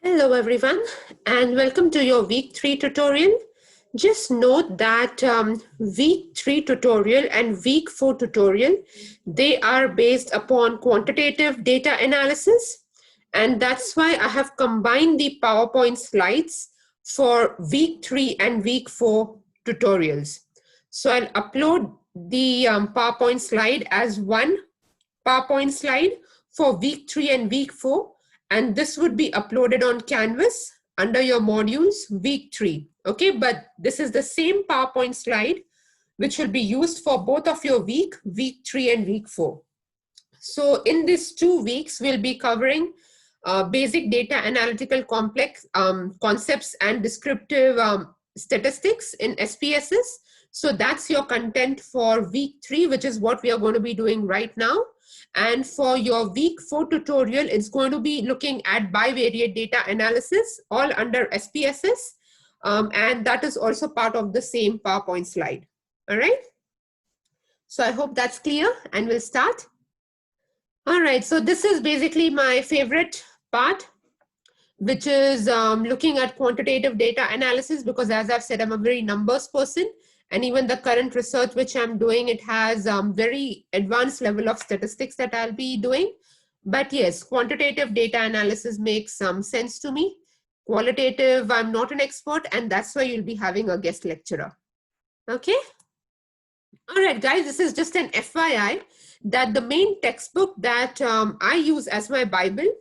Hello everyone and welcome to your week 3 tutorial. Just note that week 3 tutorial and week 4 tutorial, they are based upon quantitative data analysis, and that's why I have combined the PowerPoint slides for week 3 and week 4 tutorials. So I'll upload the PowerPoint slide as one PowerPoint slide for week 3 and week 4, and this would be uploaded on Canvas under your modules week 3. Okay, but this is the same PowerPoint slide which will be used for both of your week 3 and week 4. So in these 2 weeks, we'll be covering basic data analytical complex concepts and descriptive statistics in SPSS. So that's your content for week 3, which is what we are going to be doing right now. And for your week 4 tutorial, it's going to be looking at bivariate data analysis, all under SPSS. And that is also part of the same PowerPoint slide. All right. So I hope that's clear, and we'll start. All right, so this is basically my favorite part, which is looking at quantitative data analysis, because as I've said, I'm a very numbers person. And even the current research which I'm doing, it has very advanced level of statistics that I'll be doing. But yes, quantitative data analysis makes some sense to me. Qualitative, I'm not an expert, and that's why you'll be having a guest lecturer. Okay. All right, guys, this is just an FYI that the main textbook that I use as my Bible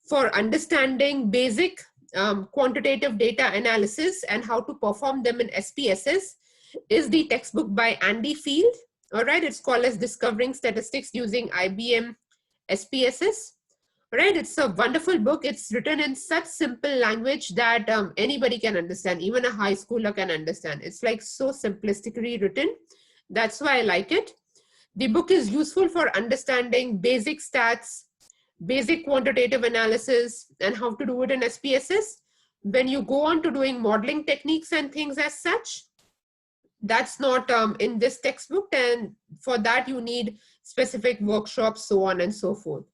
for understanding basic quantitative data analysis and how to perform them in SPSS is the textbook by Andy Field. All right, it's called as Discovering Statistics Using IBM SPSS. All right, it's a wonderful book. It's written in such simple language that anybody can understand, even a high schooler can understand. It's like so simplistically written. That's why I like it. The book is useful for understanding basic stats, basic quantitative analysis, and how to do it in SPSS. When you go on to doing modeling techniques and things as such, that's not in this textbook, and for that you need specific workshops, so on and so forth.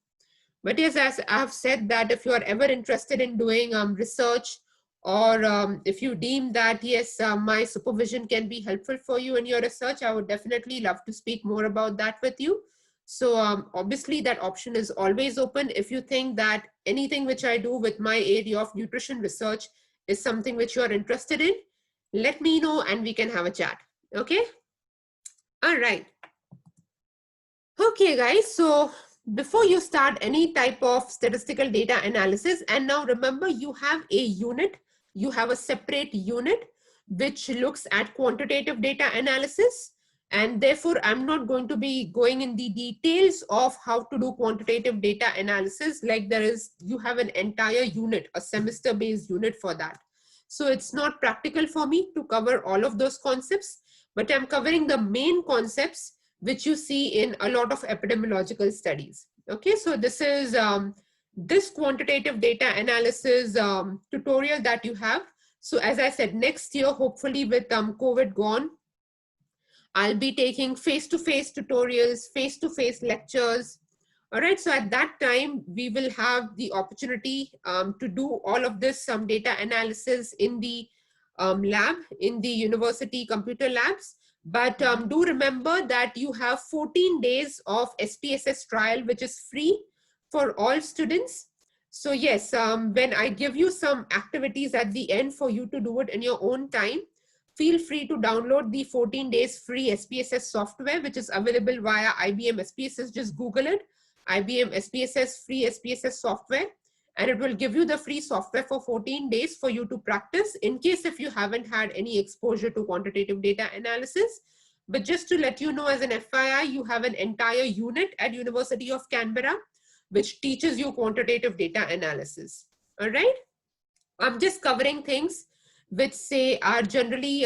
But yes, as I've said, that if you are ever interested in doing research, or if you deem that, yes, my supervision can be helpful for you in your research, I would definitely love to speak more about that with you. So obviously that option is always open. If you think that anything which I do with my area of nutrition research is something which you are interested in, let me know and we can have a chat. Okay. All right. Okay, guys. So before you start any type of statistical data analysis, and now remember, you have a unit, you have a separate unit which looks at quantitative data analysis, and therefore I'm not going to be going in the details of how to do quantitative data analysis. Like you have an entire unit, a semester based unit for that. So it's not practical for me to cover all of those concepts, but I'm covering the main concepts which you see in a lot of epidemiological studies. Okay, so this is this quantitative data analysis tutorial that you have. So as I said, next year, hopefully with COVID gone, I'll be taking face-to-face tutorials, face-to-face lectures. All right, so at that time, we will have the opportunity to do all of this data analysis in the lab, in the university computer labs. But do remember that you have 14 days of SPSS trial, which is free for all students. So yes, when I give you some activities at the end for you to do it in your own time, feel free to download the 14 days free SPSS software, which is available via IBM SPSS. Just Google it, IBM SPSS free SPSS software, and it will give you the free software for 14 days for you to practice in case if you haven't had any exposure to quantitative data analysis. But just to let you know, as an FYI, you have an entire unit at University of Canberra which teaches you quantitative data analysis. All right, I'm just covering things which say are generally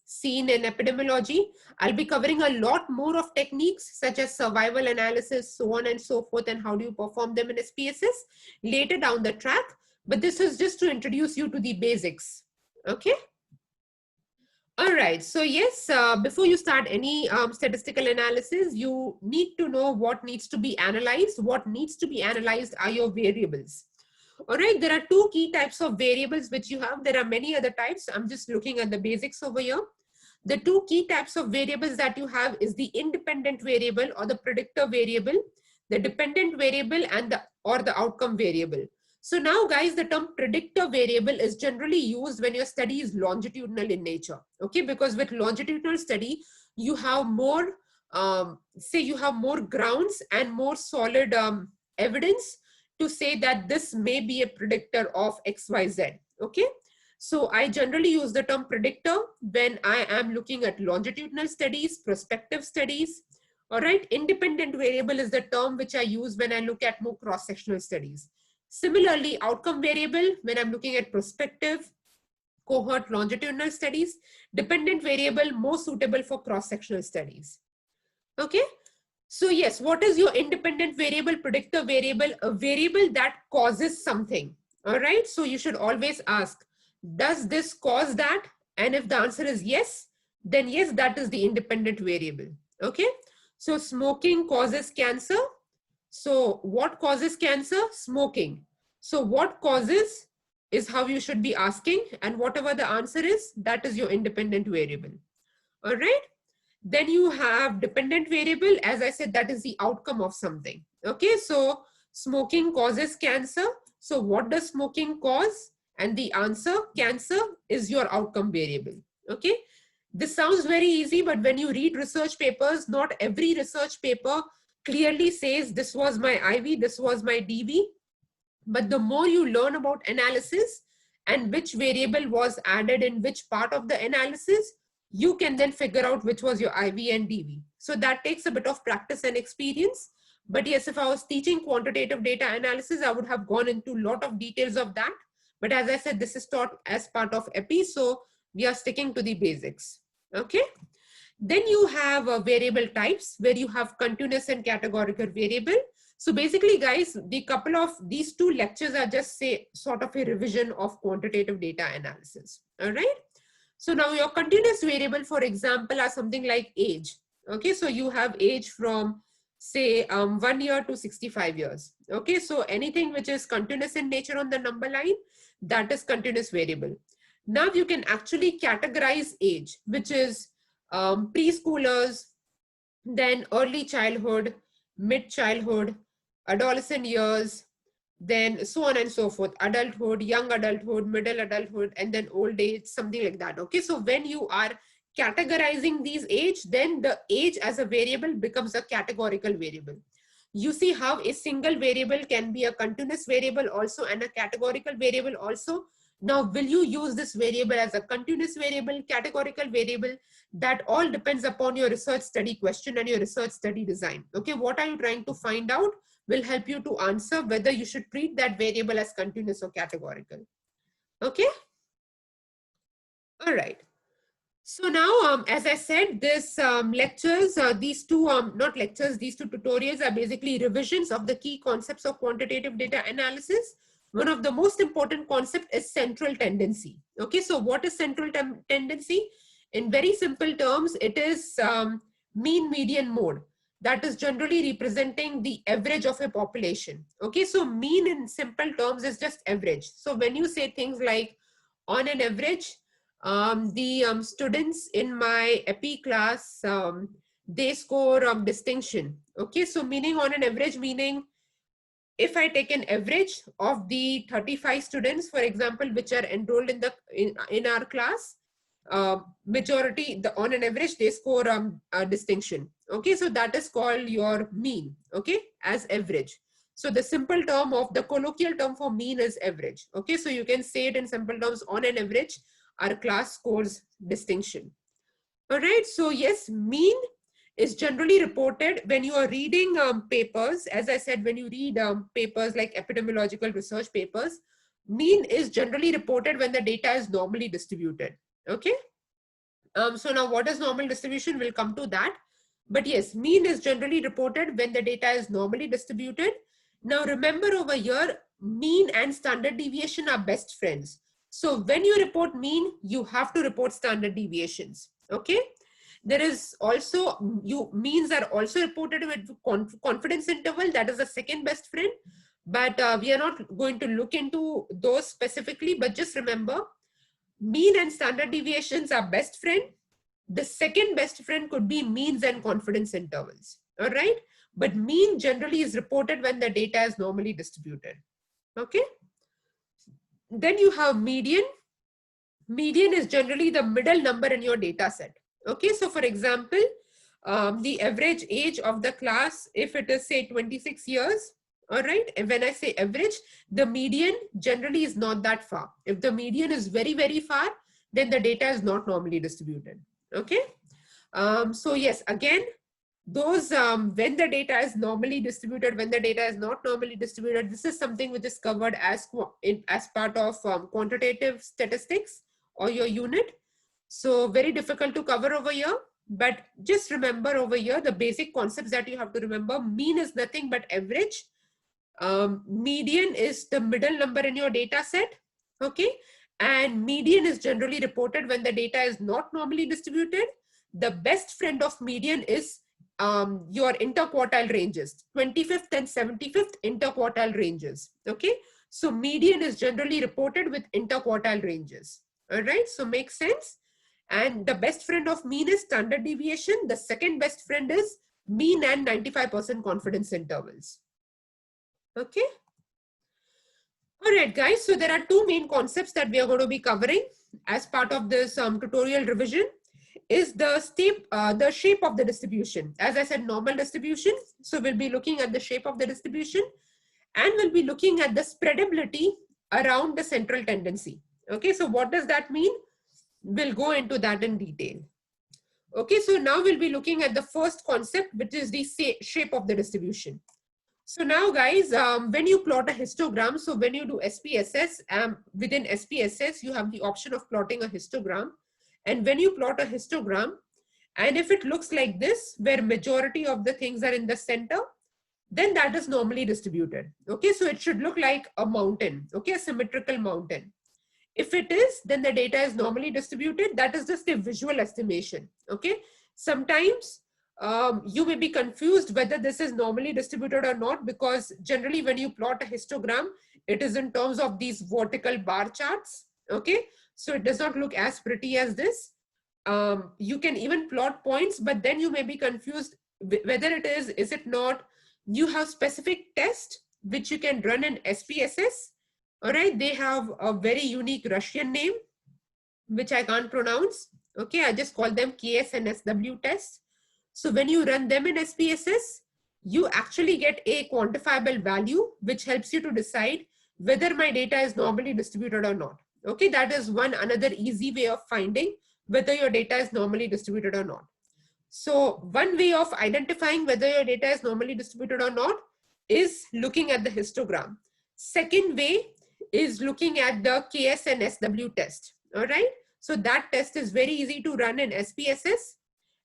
seen in epidemiology. I'll be covering a lot more of techniques such as survival analysis, so on and so forth, and how do you perform them in SPSS later down the track. But this is just to introduce you to the basics. Okay. All right, so yes, before you start any statistical analysis, you need to know what needs to be analyzed. What needs to be analyzed are your variables. All right, there are two key types of variables which you have. There are many other types. I'm just looking at the basics over here. The two key types of variables that you have is the independent variable or the predictor variable, the dependent variable, and the outcome variable. So now guys, the term predictor variable is generally used when your study is longitudinal in nature. Okay, because with longitudinal study, you have more, say you have more grounds and more solid evidence to say that this may be a predictor of XYZ. Okay. So I generally use the term predictor when I am looking at longitudinal studies, prospective studies. All right. Independent variable is the term which I use when I look at more cross-sectional studies. Similarly, outcome variable when I'm looking at prospective, cohort, longitudinal studies. Dependent variable more suitable for cross-sectional studies. Okay. So yes, what is your independent variable, predictor variable? A variable that causes something. All right. So you should always ask, does this cause that? And if the answer is yes, then yes, that is the independent variable. Okay. So smoking causes cancer. So what causes cancer? Smoking. So what causes is how you should be asking, and whatever the answer is, that is your independent variable. All right. Then you have dependent variable. As I said, that is the outcome of something. Okay. So smoking causes cancer. So what does smoking cause? And the answer, cancer, is your outcome variable. Okay. This sounds very easy, but when you read research papers, not every research paper clearly says this was my IV, this was my DV. But the more you learn about analysis and which variable was added in which part of the analysis, you can then figure out which was your IV and DV. So that takes a bit of practice and experience. But yes, if I was teaching quantitative data analysis, I would have gone into a lot of details of that. But as I said, this is taught as part of EPI, so we are sticking to the basics. Okay. Then you have variable types where you have continuous and categorical variable. So basically, guys, the couple of these two lectures are just say sort of a revision of quantitative data analysis. All right. So now your continuous variable, for example, are something like age. Okay. So you have age from say 1 year to 65 years. Okay. So anything which is continuous in nature on the number line, that is continuous variable. Now you can actually categorize age, which is preschoolers, then early childhood, mid childhood, adolescent years, then so on and so forth, adulthood, young adulthood, middle adulthood, and then old age, something like that. Okay, so when you are categorizing these age, then the age as a variable becomes a categorical variable. You see how a single variable can be a continuous variable also and a categorical variable also. Now, will you use this variable as a continuous variable, categorical variable? That all depends upon your research study question and your research study design. Okay, what are you trying to find out will help you to answer whether you should treat that variable as continuous or categorical. Okay. All right. So now, as I said, this lectures, these two, not lectures, these two tutorials are basically revisions of the key concepts of quantitative data analysis. One of the most important concept is central tendency. Okay, so what is central tendency? In very simple terms, it is mean, median, mode. That is generally representing the average of a population. Okay, so mean in simple terms is just average. So when you say things like on an average, the students in my EPI class, they score distinction. Okay, so meaning on an average, meaning if I take an average of the 35 students, for example, which are enrolled in our class, majority, on an average, they score a distinction. Okay, so that is called your mean, okay, as average. So the simple term of the colloquial term for mean is average. Okay, so you can say it in simple terms, on an average, our class scores distinction. All right, so yes, mean is generally reported when you are reading papers. As I said, when you read papers like epidemiological research papers, mean is generally reported when the data is normally distributed. Okay. So now what is normal distribution? We'll come to that. But yes, mean is generally reported when the data is normally distributed. Now remember over here, mean and standard deviation are best friends. So when you report mean, you have to report standard deviations. Okay. There is also, means are also reported with confidence interval. That is the second best friend. but we are not going to look into those specifically, but just remember, mean and standard deviations are best friend. The second best friend could be means and confidence intervals, all right? But mean generally is reported when the data is normally distributed, okay? Then you have median. Median is generally the middle number in your data set, okay? So for example, the average age of the class, if it is say 26 years, all right, and when I say average, the median generally is not that far. If the median is very, very far, then the data is not normally distributed, okay? So yes, again, those when the data is normally distributed, when the data is not normally distributed, this is something which is covered as part of quantitative statistics or your unit. So very difficult to cover over here, but just remember over here the basic concepts that you have to remember. Mean is nothing but average. Median is the middle number in your data set, okay? And median is generally reported when the data is not normally distributed. The best friend of median is your interquartile ranges, 25th and 75th interquartile ranges, okay? So median is generally reported with interquartile ranges, all right? So makes sense. And the best friend of mean is standard deviation. The second best friend is mean and 95% confidence intervals. Okay. All right, guys. So there are two main concepts that we are going to be covering as part of this tutorial revision. Is the shape of the distribution. As I said, normal distribution. So we'll be looking at the shape of the distribution, and we'll be looking at the spreadability around the central tendency. Okay, so what does that mean? We'll go into that in detail. Okay, so now we'll be looking at the first concept, which is the shape of the distribution. So now guys, when you plot a histogram, so when you do SPSS, within SPSS, you have the option of plotting a histogram. And when you plot a histogram, and if it looks like this, where majority of the things are in the center, then that is normally distributed. Okay, so it should look like a mountain, okay, a symmetrical mountain. If it is, then the data is normally distributed. That is just a visual estimation, okay? Sometimes you may be confused whether this is normally distributed or not, because generally when you plot a histogram, it is in terms of these vertical bar charts, okay? So it does not look as pretty as this. You can even plot points, but then you may be confused whether it is it not. You have specific tests which you can run in SPSS, all right? They have a very unique Russian name, which I can't pronounce, okay? I just call them KS and SW tests. So when you run them in SPSS, you actually get a quantifiable value, which helps you to decide whether my data is normally distributed or not. Okay, that is another easy way of finding whether your data is normally distributed or not. So one way of identifying whether your data is normally distributed or not is looking at the histogram. Second way is looking at the KS and SW test, all right? So that test is very easy to run in SPSS.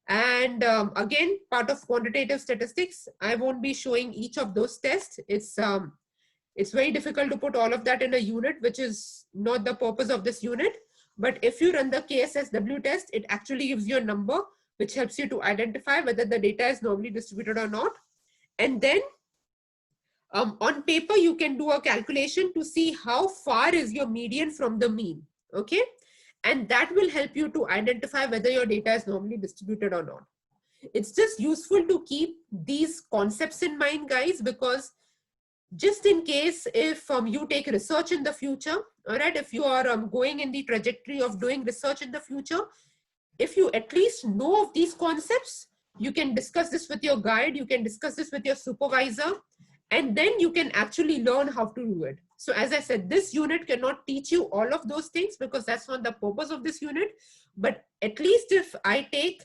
And again, part of quantitative statistics, I won't be showing each of those tests. It's very difficult to put all of that in a unit, which is not the purpose of this unit. But if you run the KSSW test, it actually gives you a number, which helps you to identify whether the data is normally distributed or not. And then on paper, you can do a calculation to see how far is your median from the mean, okay? And that will help you to identify whether your data is normally distributed or not. It's just useful to keep these concepts in mind, guys, because just in case if you take research in the future, all right, if you are going in the trajectory of doing research in the future, if you at least know of these concepts, you can discuss this with your guide, you can discuss this with your supervisor, and then you can actually learn how to do it. So as I said, this unit cannot teach you all of those things because that's not the purpose of this unit. But at least if I take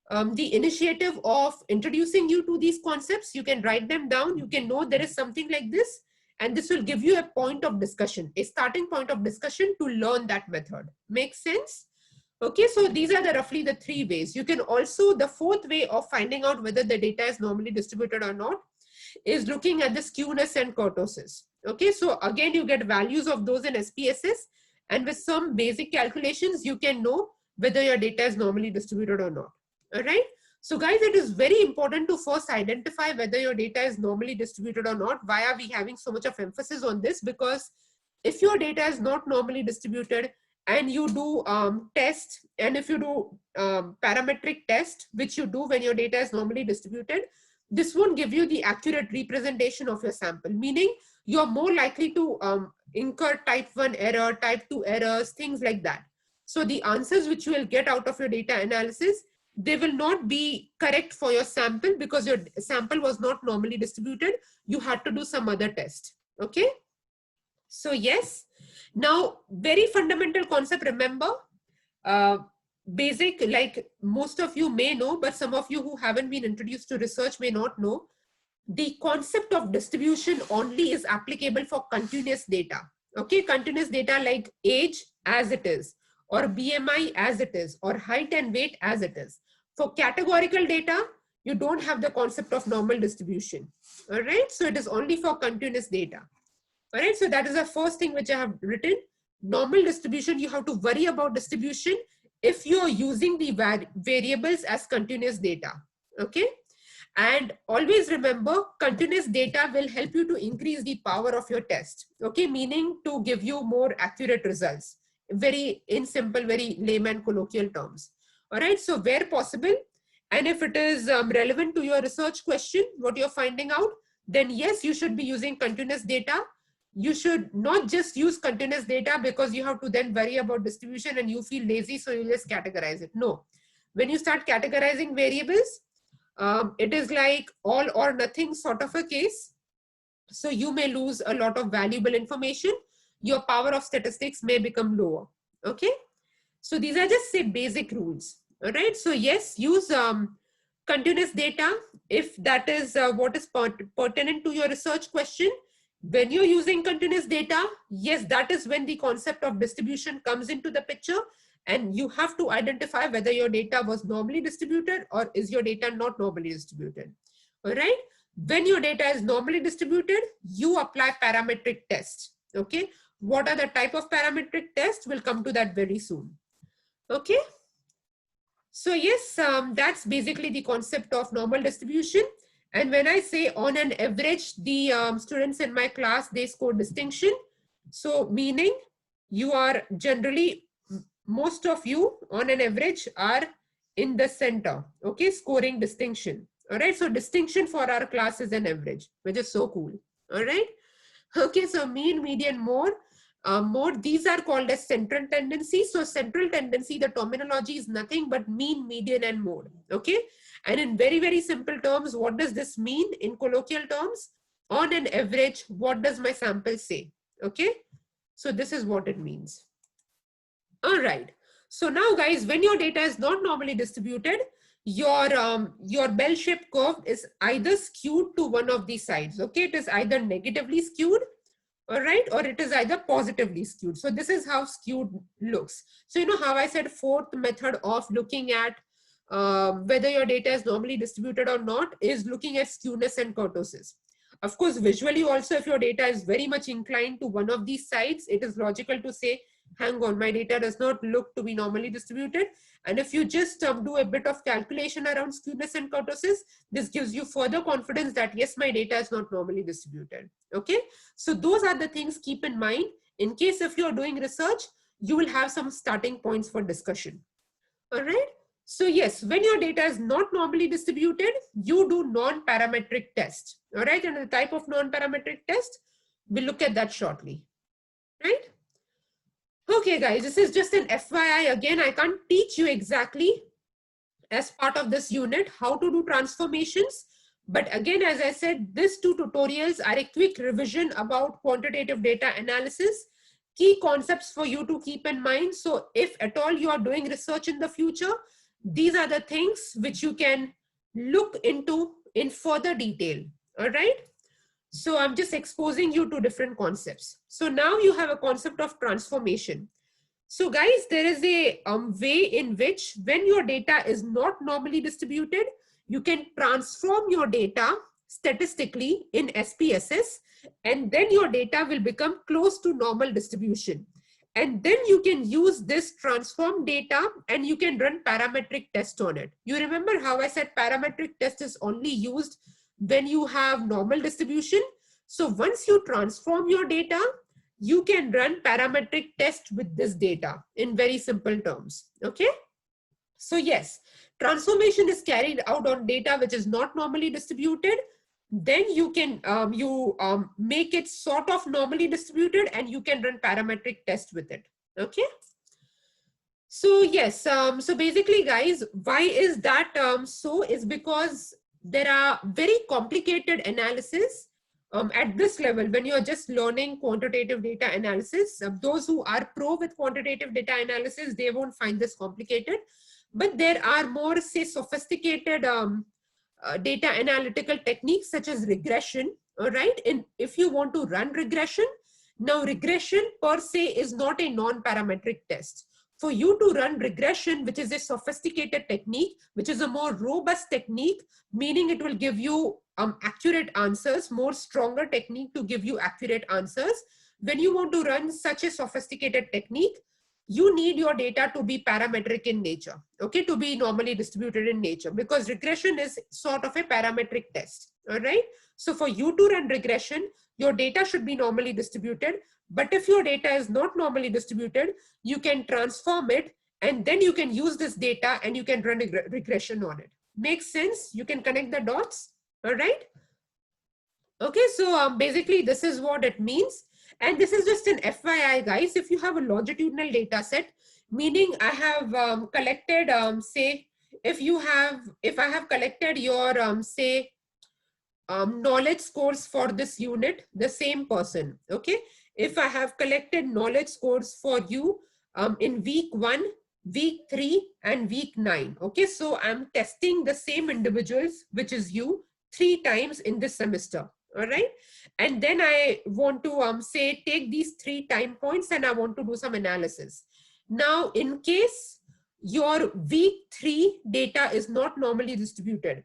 the initiative of introducing you to these concepts, you can write them down. You can know there is something like this, and this will give you a point of discussion, a starting point of discussion to learn that method. Makes sense? Okay, so these are roughly the three ways. You can also, the fourth way of finding out whether the data is normally distributed or not is looking at the skewness and kurtosis. Okay, so again, you get values of those in SPSS, and with some basic calculations, you can know whether your data is normally distributed or not. All right. So guys, it is very important to first identify whether your data is normally distributed or not. Why are we having so much of emphasis on this? Because if your data is not normally distributed and you do test, and if you do parametric test, which you do when your data is normally distributed, this won't give you the accurate representation of your sample, meaning you're more likely to incur type 1 error, type 2 errors, things like that. So the answers which you will get out of your data analysis, they will not be correct for your sample because your sample was not normally distributed. You had to do some other test. Okay. So yes, now very fundamental concept, remember, basic, like most of you may know, but some of you who haven't been introduced to research may not know. The concept of distribution only is applicable for continuous data. Okay, continuous data like age as it is, or BMI as it is, or height and weight as it is. For categorical data, you don't have the concept of normal distribution. All right, so it is only for continuous data. All right, so that is the first thing which I have written. Normal distribution, you have to worry about distribution if you are using the variables as continuous data. Okay, and always remember, continuous data will help you to increase the power of your test. Okay, meaning to give you more accurate results. Very in simple, very layman colloquial terms. All right, so where possible, and if it is relevant to your research question, what you're finding out, then yes, you should be using continuous data. You should not just use continuous data because you have to then worry about distribution and you feel lazy, so you just categorize it. No, when you start categorizing variables, it is like all or nothing sort of a case. So you may lose a lot of valuable information. Your power of statistics may become lower. Okay. So these are just say basic rules. All right. So yes, use continuous data if that is what is pertinent to your research question. When you're using continuous data, yes, that is when the concept of distribution comes into the picture, and you have to identify whether your data was normally distributed or is your data not normally distributed. All right. When your data is normally distributed, you apply parametric tests. Okay. What are the type of parametric tests? We'll come to that very soon. Okay. So yes, that's basically the concept of normal distribution. And when I say on an average, the students in my class, they score distinction. So meaning you are generally, most of you on an average are in the center, okay, scoring distinction. All right, so distinction for our class is an average, which is so cool. All right, okay, so mean, median, mode, these are called as central tendency. So central tendency, the terminology is nothing but mean, median, and mode. Okay, and in very, very simple terms, what does this mean in colloquial terms? On an average, what does my sample say? Okay, so this is what it means. All right. So now guys, when your data is not normally distributed, your bell-shaped curve is either skewed to one of these sides. Okay, it is either negatively skewed, all right, or it is either positively skewed. So this is how skewed looks. So you know how I said fourth method of looking at whether your data is normally distributed or not is looking at skewness and kurtosis. Of course, visually also, if your data is very much inclined to one of these sides, it is logical to say, hang on, my data does not look to be normally distributed. And if you just do a bit of calculation around skewness and kurtosis, this gives you further confidence that yes, my data is not normally distributed. Okay, so those are the things keep in mind in case if you're doing research, you will have some starting points for discussion. All right. So yes, when your data is not normally distributed, you do non-parametric test. All right, and the type of non-parametric test, we'll look at that shortly. Right? Okay, guys, this is just an FYI. Again, I can't teach you exactly as part of this unit how to do transformations. But again, as I said, these two tutorials are a quick revision about quantitative data analysis, key concepts for you to keep in mind. So if at all you are doing research in the future, these are the things which you can look into in further detail. All right. So I'm just exposing you to different concepts. So now you have a concept of transformation. So guys, there is a way in which when your data is not normally distributed, you can transform your data statistically in SPSS, and then your data will become close to normal distribution. And then you can use this transform data and you can run parametric test on it. You remember how I said parametric test is only used when you have normal distribution. So once you transform your data, you can run parametric test with this data in very simple terms. Okay. So yes, transformation is carried out on data which is not normally distributed. Then you can make it sort of normally distributed and you can run parametric test with it. Okay. So yes, so basically guys, why is that so is because there are very complicated analysis at this level when you're just learning quantitative data analysis. Those who are pro with quantitative data analysis, they won't find this complicated, but there are more, say, sophisticated data analytical techniques such as regression. All right, and if you want to run regression, now regression per se is not a non-parametric test. For you to run regression, which is a sophisticated technique, which is a more robust technique, meaning it will give you accurate answers, more stronger technique to give you accurate answers. When you want to run such a sophisticated technique, you need your data to be parametric in nature, okay, to be normally distributed in nature, because regression is sort of a parametric test. All right. So for you to run regression, your data should be normally distributed. But if your data is not normally distributed, you can transform it and then you can use this data and you can run regression on it. Makes sense? You can connect the dots. All right. Okay. So basically this is what it means. And this is just an FYI, guys. If you have a longitudinal data set, meaning I have collected, say, if I have collected your, say, knowledge scores for this unit, the same person, okay? If I have collected knowledge scores for you in week 1, week 3, and week 9, okay? So I'm testing the same individuals, which is you, 3 times in this semester. All right. And then I want to say, take these 3 time points and I want to do some analysis. Now, in case your week 3 data is not normally distributed,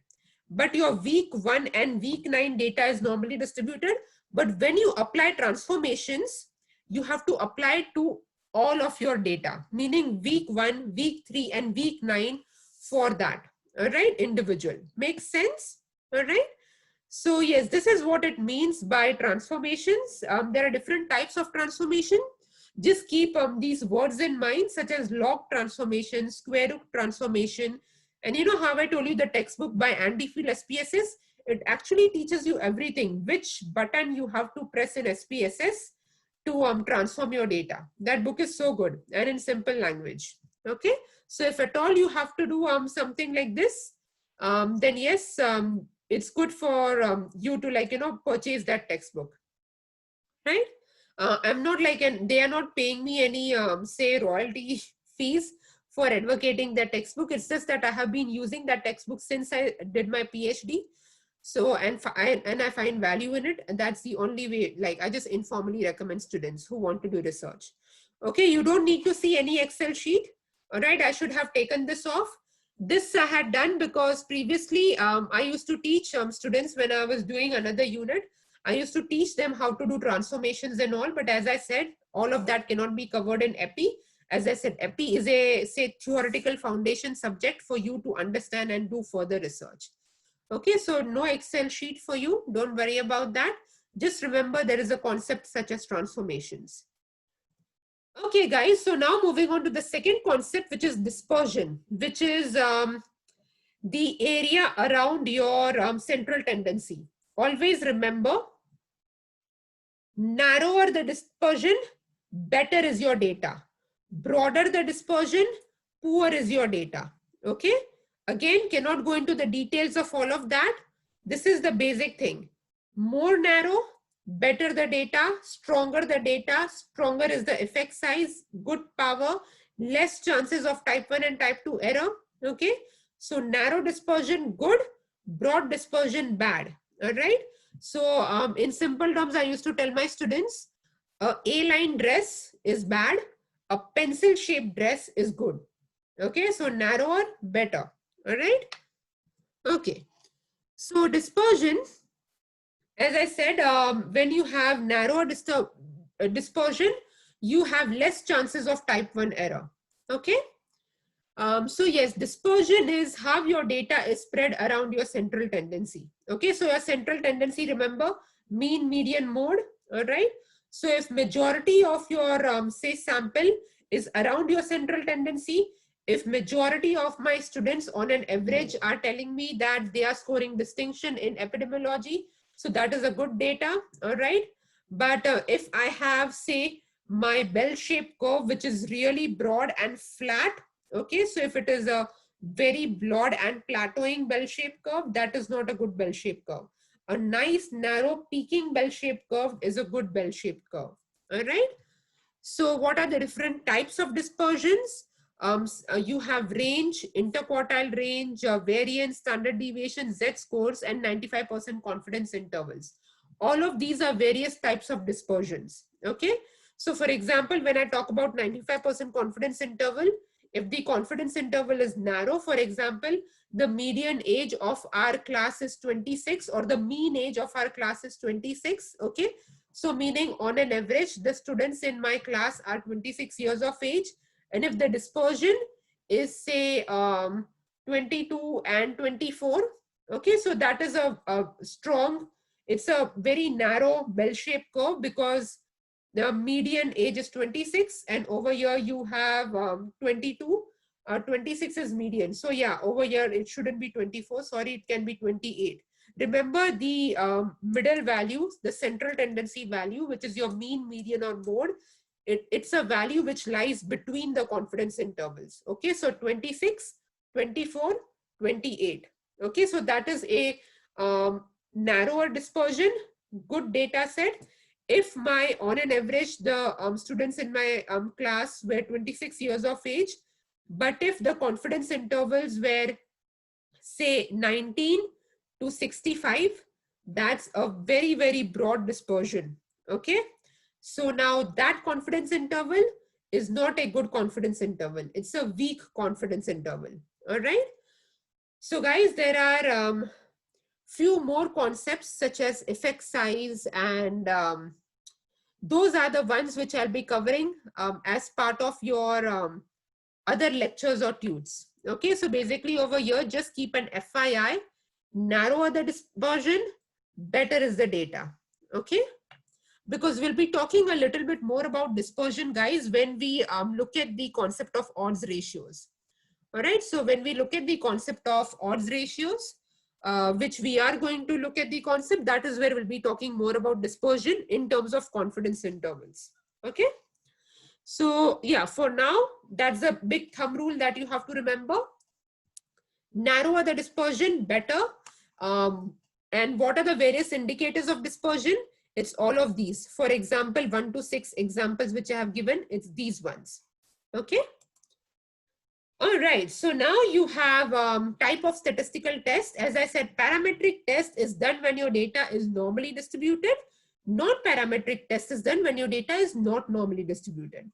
but your week 1 and week 9 data is normally distributed, but when you apply transformations, you have to apply to all of your data, meaning week 1, week 3, and week 9 for that. All right. Individual. Makes sense? All right. So yes, this is what it means by transformations. There are different types of transformation. Just keep these words in mind, such as log transformation, square root transformation. And you know how I told you the textbook by Andy Field SPSS? It actually teaches you everything, which button you have to press in SPSS to transform your data. That book is so good and in simple language. Okay. So if at all you have to do something like this, then yes, it's good for you to, like, you know, purchase that textbook, right? I'm not like, they are not paying me any, say, royalty fees for advocating that textbook. It's just that I have been using that textbook since I did my PhD. So, and I find value in it. And that's the only way, like, I just informally recommend students who want to do research. Okay, you don't need to see any Excel sheet. All right, I should have taken this off. This I had done because previously I used to teach students when I was doing another unit. I used to teach them how to do transformations and all. But as I said, all of that cannot be covered in EPI. As I said, EPI is a, say, theoretical foundation subject for you to understand and do further research. Okay, so no Excel sheet for you. Don't worry about that. Just remember there is a concept such as transformations. Okay, guys, so now moving on to the second concept, which is dispersion, which is the area around your central tendency. Always remember, narrower the dispersion, better is your data. Broader the dispersion, poor is your data. Okay, again, cannot go into the details of all of that. This is the basic thing. More narrow, better the data, stronger the data, stronger is the effect size, good power, less chances of type 1 and type 2 error. Okay, so narrow dispersion good, broad dispersion bad. All right. So in simple terms, I used to tell my students, a A-line dress is bad, a pencil shaped dress is good. Okay, so narrower, better. All right. Okay, so dispersion, as I said, when you have narrower dispersion, you have less chances of type 1 error. Okay. So yes, dispersion is how your data is spread around your central tendency. Okay, so your central tendency, remember, mean, median, mode. All right. So if majority of your say sample is around your central tendency, if majority of my students on an average are telling me that they are scoring distinction in epidemiology, so that is a good data. All right. But if I have, say, my bell-shaped curve, which is really broad and flat, okay, so if it is a very broad and plateauing bell-shaped curve, that is not a good bell-shaped curve. A nice narrow peaking bell-shaped curve is a good bell-shaped curve. All right. So what are the different types of dispersions? You have range, interquartile range, variance, standard deviation, z-scores, and 95% confidence intervals. All of these are various types of dispersions. Okay. So for example, when I talk about 95% confidence interval, if the confidence interval is narrow, for example, the median age of our class is 26 or the mean age of our class is 26. Okay. So meaning on an average, the students in my class are 26 years of age. And if the dispersion is say 22 and 24, okay, so that is a strong, it's a very narrow bell-shaped curve because the median age is 26 and over here you have 22. 26 is median. So yeah, over here it shouldn't be 24. Sorry, it can be 28. Remember the middle values, the central tendency value, which is your mean, median, or mode. It's a value which lies between the confidence intervals. Okay, so 26, 24, 28. Okay, so that is a narrower dispersion, good data set. If my, on an average, the students in my class were 26 years of age, but if the confidence intervals were say 19 to 65, that's a very, very broad dispersion. Okay. So now that confidence interval is not a good confidence interval. It's a weak confidence interval. All right. So guys, there are few more concepts such as effect size, and those are the ones which I'll be covering as part of your other lectures or tunes. Okay, so basically over here, just keep an FYI, narrower the dispersion, better is the data. Okay, because we'll be talking a little bit more about dispersion, guys, when we look at the concept of odds ratios. All right, so when we look at the concept of odds ratios, which we are going to look at the concept, that is where we'll be talking more about dispersion in terms of confidence intervals. Okay. So yeah, for now, that's a big thumb rule that you have to remember. Narrower the dispersion, better. And what are the various indicators of dispersion? It's all of these. For example, 1 to 6 examples which I have given, it's these ones. Okay. All right, so now you have type of statistical test. As I said, parametric test is done when your data is normally distributed. Non-parametric test is done when your data is not normally distributed.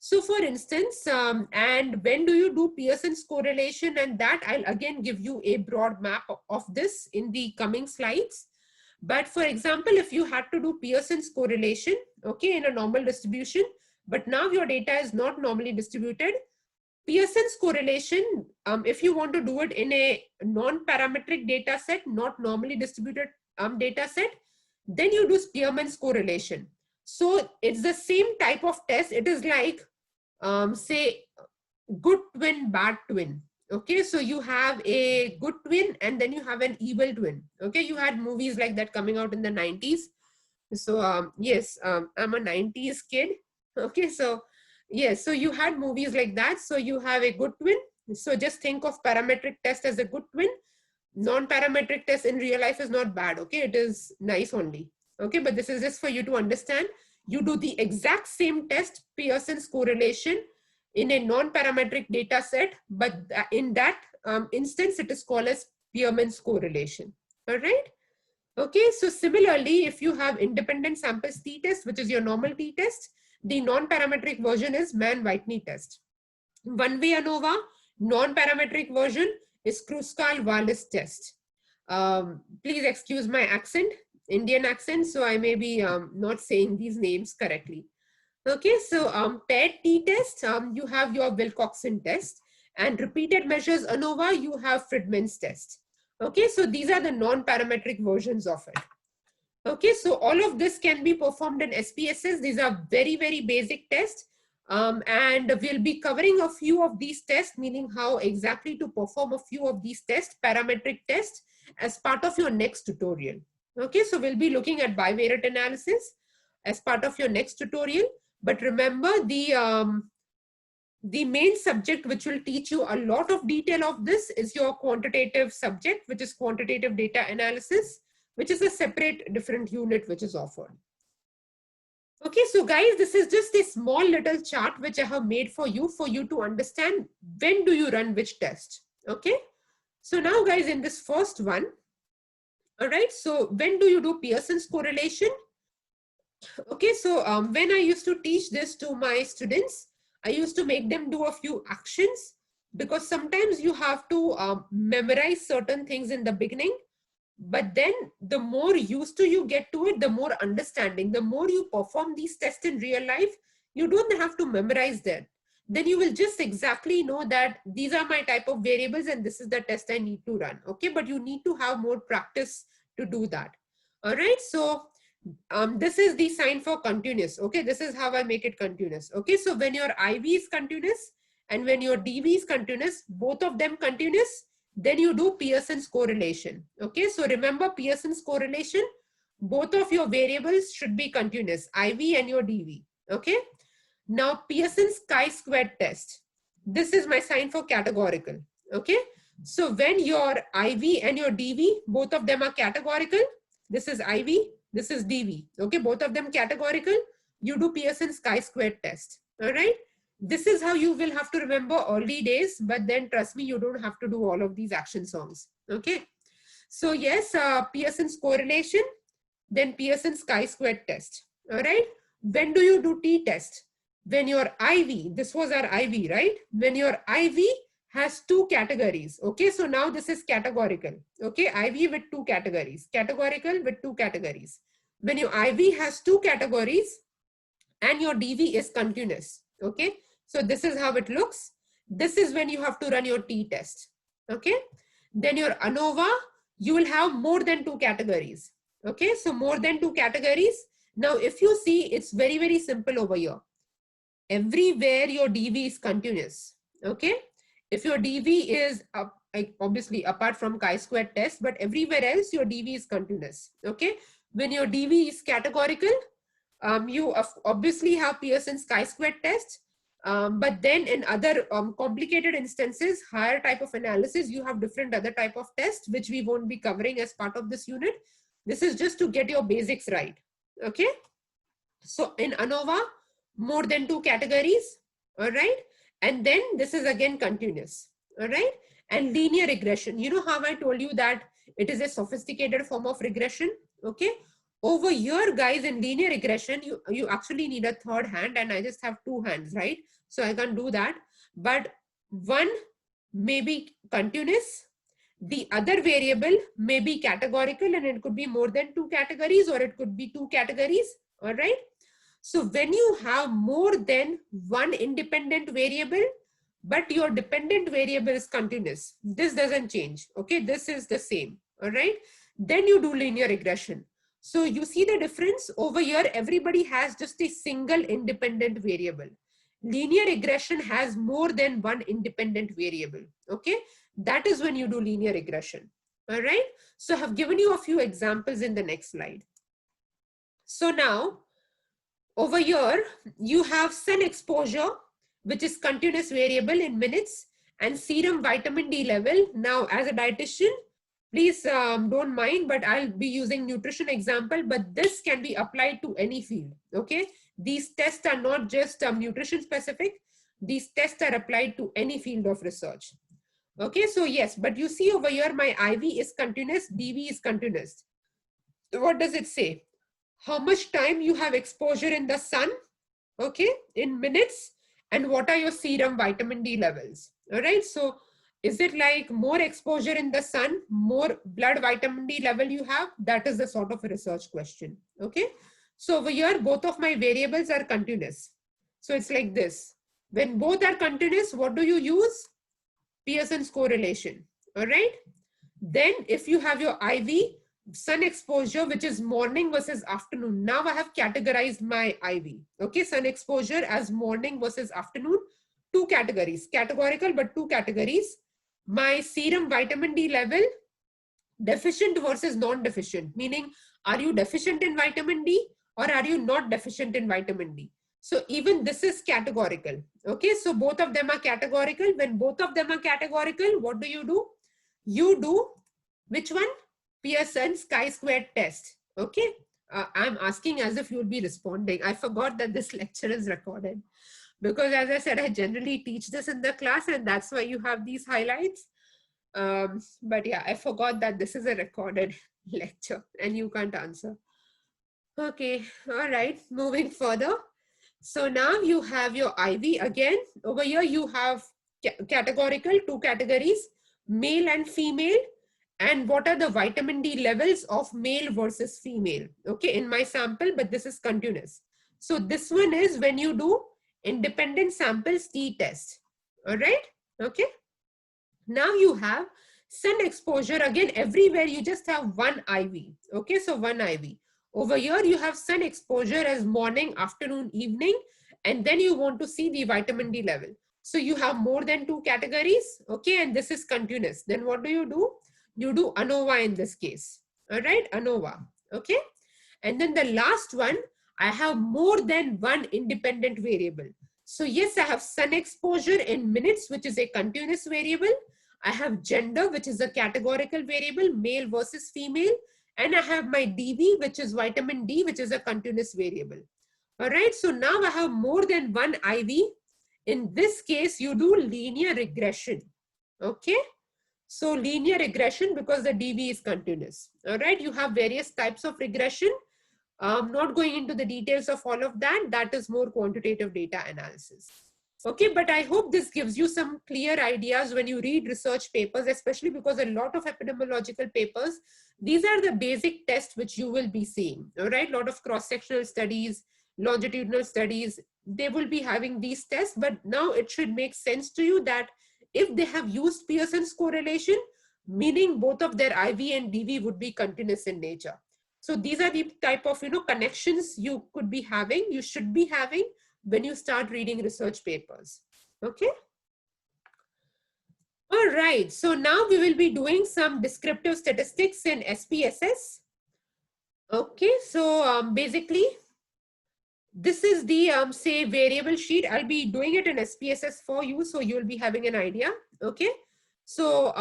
So for instance, and when do you do Pearson's correlation, and that I'll again give you a broad map of this in the coming slides. But for example, if you had to do Pearson's correlation, okay, in a normal distribution, but now your data is not normally distributed, Pearson's correlation, if you want to do it in a non-parametric data set, not normally distributed data set, then you do Spearman's correlation. So it's the same type of test. It is like, say, good twin, bad twin. Okay, so you have a good twin and then you have an evil twin. Okay, you had movies like that coming out in the 90s. So yes, I'm a 90s kid. Okay, so yes, so you had movies like that. So you have a good twin. So just think of parametric test as a good twin. Non-parametric test in real life is not bad. Okay, it is nice only. Okay, but this is just for you to understand. You do the exact same test, Pearson's correlation, in a non-parametric data set, but in that instance, it is called as Spearman's correlation. All right. Okay, so similarly, if you have independent samples t-test, which is your normal t-test, the non-parametric version is Mann-Whitney test. One-way ANOVA, non-parametric version is Kruskal-Wallis test. Please excuse my accent, Indian accent, so I may be not saying these names correctly. Okay, so paired t-test, you have your Wilcoxon test, and repeated measures ANOVA, you have Friedman's test. Okay, so these are the non-parametric versions of it. Okay, so all of this can be performed in SPSS. These are very, very basic tests. And we'll be covering a few of these tests, meaning how exactly to perform a few of these tests, parametric tests, as part of your next tutorial. Okay, so we'll be looking at bivariate analysis as part of your next tutorial. But remember, the main subject which will teach you a lot of detail of this is your quantitative subject, which is quantitative data analysis, which is a separate different unit which is offered. Okay, so guys, this is just a small little chart which I have made for you to understand when do you run which test. Okay, so now guys, in this first one, all right, so when do you do Pearson's correlation? Okay, so when I used to teach this to my students, I used to make them do a few actions, because sometimes you have to memorize certain things in the beginning, but then the more used to you get to it, the more understanding, the more you perform these tests in real life, you don't have to memorize them. Then you will just exactly know that these are my type of variables and this is the test I need to run. Okay, but you need to have more practice to do that. All right, so this is the sign for continuous. Okay, this is how I make it continuous. Okay, so when your IV is continuous and when your DV is continuous, both of them continuous, then you do Pearson's correlation. Okay, so remember Pearson's correlation, both of your variables should be continuous, IV and your DV. Okay, now Pearson's chi-squared test. This is my sign for categorical. Okay, so when your IV and your DV, both of them are categorical, this is IV, this is DV. Okay, both of them categorical, you do Pearson's chi-squared test. All right, this is how you will have to remember early days, but then trust me, you don't have to do all of these action songs. Okay, so yes, Pearson's correlation, then Pearson's chi-squared test. All right, when do you do t-test? When your IV, this was our IV, right? When your IV has two categories. Okay, so now this is categorical. Okay, IV with two categories, categorical with two categories. When your IV has two categories and your DV is continuous. Okay, so this is how it looks. This is when you have to run your t-test. Okay, then your ANOVA, you will have more than two categories. Okay, so more than two categories. Now, if you see, it's very, very simple over here. Everywhere your DV is continuous. Okay, if your DV is obviously apart from chi-squared test, but everywhere else your DV is continuous. Okay, when your DV is categorical, you obviously have Pearson's chi-squared test, but then in other complicated instances, higher type of analysis, you have different other type of tests, which we won't be covering as part of this unit. This is just to get your basics right. Okay, so in ANOVA, more than two categories. All right, and then this is again continuous. All right, and linear regression, you know how I told you that it is a sophisticated form of regression. Okay, over here guys, in linear regression, you actually need a third hand, and I just have two hands, right? So I can't do that, but one may be continuous, the other variable may be categorical, and it could be more than two categories or it could be two categories. All right, so when you have more than one independent variable, but your dependent variable is continuous, this doesn't change. Okay, this is the same. All right, then you do linear regression. So you see the difference over here, everybody has just a single independent variable. Linear regression has more than one independent variable. Okay, that is when you do linear regression. All right, so I have given you a few examples in the next slide. So now over here, you have sun exposure, which is continuous variable in minutes, and serum vitamin D level. Now, as a dietitian, please don't mind, but I'll be using nutrition example, but this can be applied to any field. Okay, these tests are not just nutrition specific. These tests are applied to any field of research. Okay, so yes, but you see over here, my IV is continuous, DV is continuous. What does it say? How much time you have exposure in the sun, okay, in minutes, and what are your serum vitamin D levels. All right, so is it like more exposure in the sun, more blood vitamin D level you have? That is the sort of a research question. Okay, So over here, both of my variables are continuous. So it's like this. When both are continuous, what do you use? Pearson's correlation. All right. Then if you have your IV, sun exposure, which is morning versus afternoon. Now I have categorized my IV. Okay, sun exposure as morning versus afternoon. Two categories, categorical, but two categories. My serum vitamin D level, deficient versus non-deficient, meaning are you deficient in vitamin D or are you not deficient in vitamin D? So even this is categorical. Okay, so both of them are categorical. When both of them are categorical, what do? You do which one? Pearson's chi-square test. Okay, I'm asking as if you'll be responding. I forgot that this lecture is recorded because, as I said, I generally teach this in the class, and that's why you have these highlights. But yeah, I forgot that this is a recorded lecture and you can't answer. Okay, all right, moving further. So now you have your IV again. Over here you have categorical, two categories, male and female. And what are the vitamin D levels of male versus female? Okay, in my sample, but this is continuous. So this one is when you do independent samples T test. All right, okay. Now you have sun exposure. Again, everywhere you just have one IV. Okay, so one IV. Over here you have sun exposure as morning, afternoon, evening, and then you want to see the vitamin D level. So you have more than two categories. Okay, and this is continuous. Then what do? You do ANOVA in this case. All right, ANOVA. Okay, and then the last one, I have more than one independent variable. So yes, I have sun exposure in minutes, which is a continuous variable. I have gender, which is a categorical variable, male versus female. And I have my DV, which is vitamin D, which is a continuous variable. All right, so now I have more than one IV. In this case, you do linear regression. Okay, so linear regression because the DV is continuous. All right, you have various types of regression. I'm not going into the details of all of that. That is more quantitative data analysis. Okay, but I hope this gives you some clear ideas when you read research papers, especially because a lot of epidemiological papers, these are the basic tests which you will be seeing. All right, a lot of cross-sectional studies, longitudinal studies, they will be having these tests, but now it should make sense to you that if they have used Pearson's correlation, meaning both of their IV and DV would be continuous in nature. So these are the type of connections you could be having, you should be having when you start reading research papers. Okay. All right. So now we will be doing some descriptive statistics in SPSS. Okay. So basically, this is the say variable sheet. I'll be doing it in SPSS for you, so you'll be having an idea. Okay. So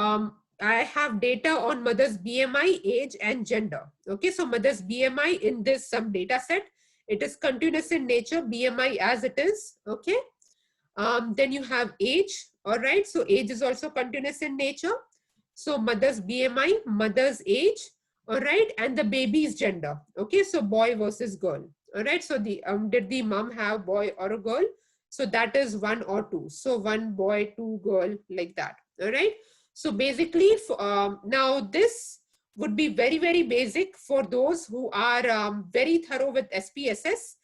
I have data on mother's BMI, age, and gender. Okay. So mother's BMI in this some data set. It is continuous in nature, BMI as it is. Okay. Then you have age. All right. So age is also continuous in nature. So mother's BMI, mother's age. All right. And the baby's gender. Okay. So boy versus girl. All right. So the did the mom have boy or a girl? So that is 1 or 2. So 1 boy, 2 girl, like that. All right. So basically, now this would be very, very basic for those who are very thorough with SPSS.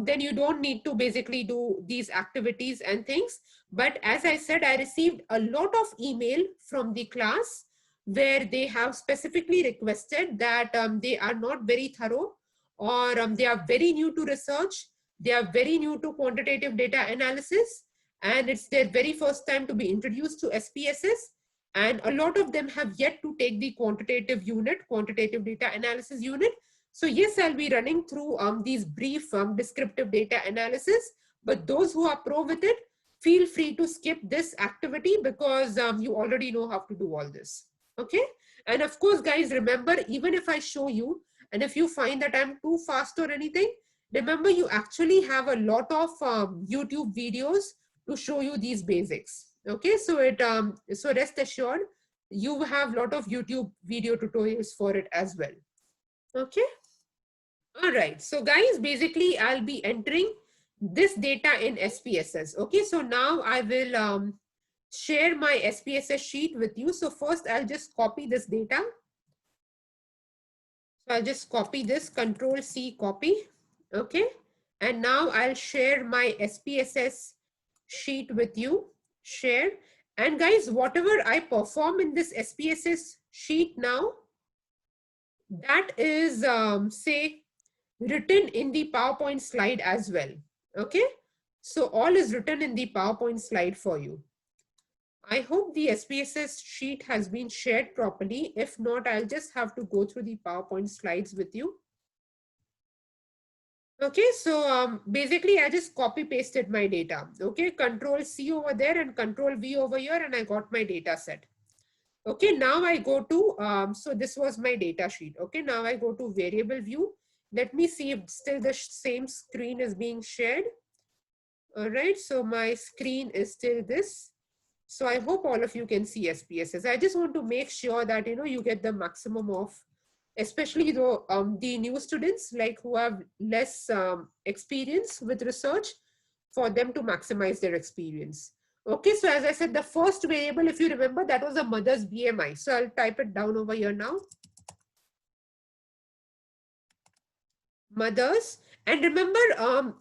Then you don't need to basically do these activities and things. But as I said, I received a lot of email from the class where they have specifically requested that they are not very thorough, or they are very new to research. They are very new to quantitative data analysis, and it's their very first time to be introduced to SPSS. And a lot of them have yet to take the quantitative unit, quantitative data analysis unit. So yes, I'll be running through these brief descriptive data analysis, but those who are pro with it, feel free to skip this activity because you already know how to do all this. Okay. And of course, guys, remember, even if I show you, and if you find that I'm too fast or anything, remember you actually have a lot of YouTube videos to show you these basics. Okay, so so rest assured, you have a lot of YouTube video tutorials for it as well. Okay. All right. So guys, basically I'll be entering this data in SPSS. Okay. So now I will share my SPSS sheet with you. So first I'll just copy this data. So I'll just copy this, Control C, copy. Okay. And now I'll share my SPSS sheet with you. Share. And guys, whatever I perform in this SPSS sheet now, that is, say, written in the PowerPoint slide as well. Okay. So all is written in the PowerPoint slide for you. I hope the SPSS sheet has been shared properly. If not, I'll just have to go through the PowerPoint slides with you. Okay, so basically I just copy pasted my data. Okay, Control C over there and Control V over here, and I got my data set. Okay, now I go to, so this was my data sheet. Okay, now I go to variable view. Let me see if still the same screen is being shared. All right, so my screen is still this. So I hope all of you can see SPSS. I just want to make sure that, you know, you get the maximum of, especially though the new students, like who have less experience with research, for them to maximize their experience. Okay, so as I said, the first variable, if you remember, that was a mother's BMI. So I'll type it down over here now. Mothers. And remember,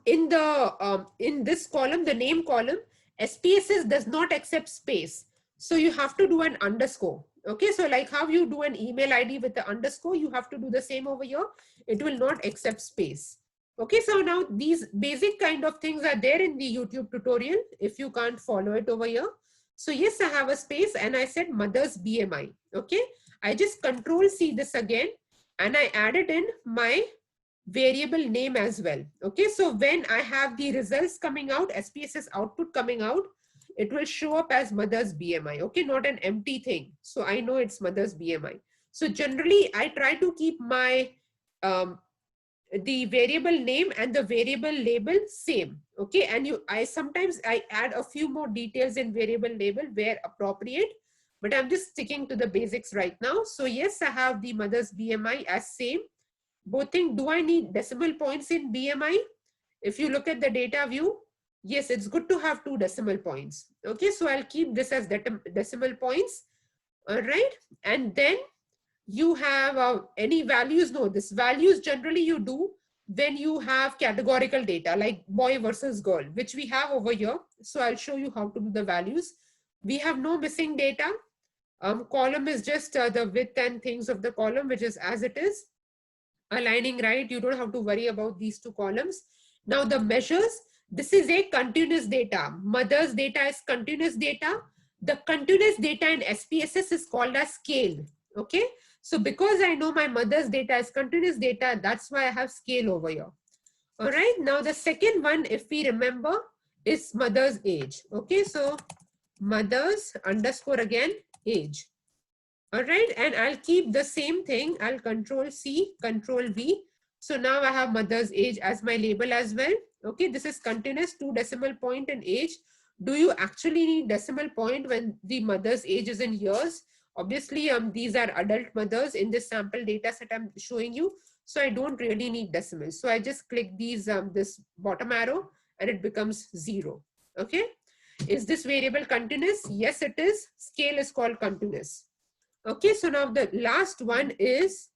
in this column, the name column, SPSS does not accept space. So you have to do an underscore. Okay, so like how you do an email ID with the underscore, you have to do the same over here. It will not accept space. Okay, so now these basic kind of things are there in the YouTube tutorial if you can't follow it over here. So yes, I have a space and I said mother's BMI. Okay, I just Control C this again and I added in my variable name as well. Okay, so when I have the results coming out, SPSS output coming out, it will show up as mother's BMI. Okay, not an empty thing. So I know it's mother's BMI. So generally I try to keep my the variable name and the variable label same. Okay, and I sometimes I add a few more details in variable label where appropriate, but I'm just sticking to the basics right now. So yes, I have the mother's BMI as same. Both thing, do I need decimal points in BMI? If you look at the data view, yes, it's good to have 2 decimal points. Okay, so I'll keep this as decimal points. All right, and then you have any values. No, this values generally you do when you have categorical data like boy versus girl, which we have over here. So I'll show you how to do the values. We have no missing data. Column is just the width and things of the column, which is as it is. Aligning right, you don't have to worry about these 2 columns. Now the measures, this is a continuous data. Mother's data is continuous data. The continuous data in SPSS is called as scale. Okay, so because I know my mother's data is continuous data, that's why I have scale over here. All right, now the second one, if we remember, is mother's age. Okay, so mother's underscore again age. All right, and I'll keep the same thing. I'll Control C, Control V. So now I have mother's age as my label as well. Okay, this is continuous 2 decimal point in age. Do you actually need decimal point when the mother's age is in years? Obviously, these are adult mothers in this sample data set I'm showing you. So I don't really need decimals. So I just click these this bottom arrow and it becomes 0. Okay, is this variable continuous? Yes, it is. Scale is called continuous. Okay, so now the last one is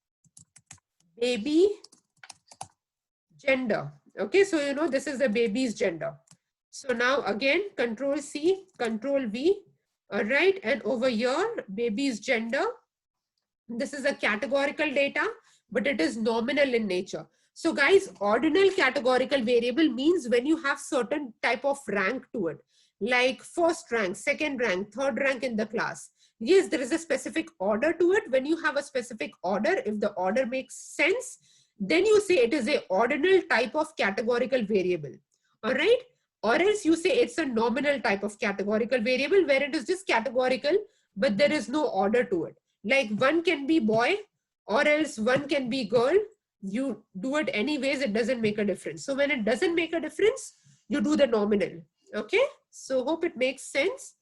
baby gender. Okay, so you know this is the baby's gender. So now again, Control C, Control V. All right, and over here, baby's gender. This is a categorical data, but it is nominal in nature. So guys, ordinal categorical variable means when you have certain type of rank to it, like first rank, second rank, third rank in the class. Yes, there is a specific order to it. When you have a specific order, if the order makes sense, then you say it is a ordinal type of categorical variable. All right. Or else you say it's a nominal type of categorical variable where it is just categorical, but there is no order to it. Like one can be boy or else one can be girl. You do it anyways, it doesn't make a difference. So when it doesn't make a difference, you do the nominal. Okay. So hope it makes sense.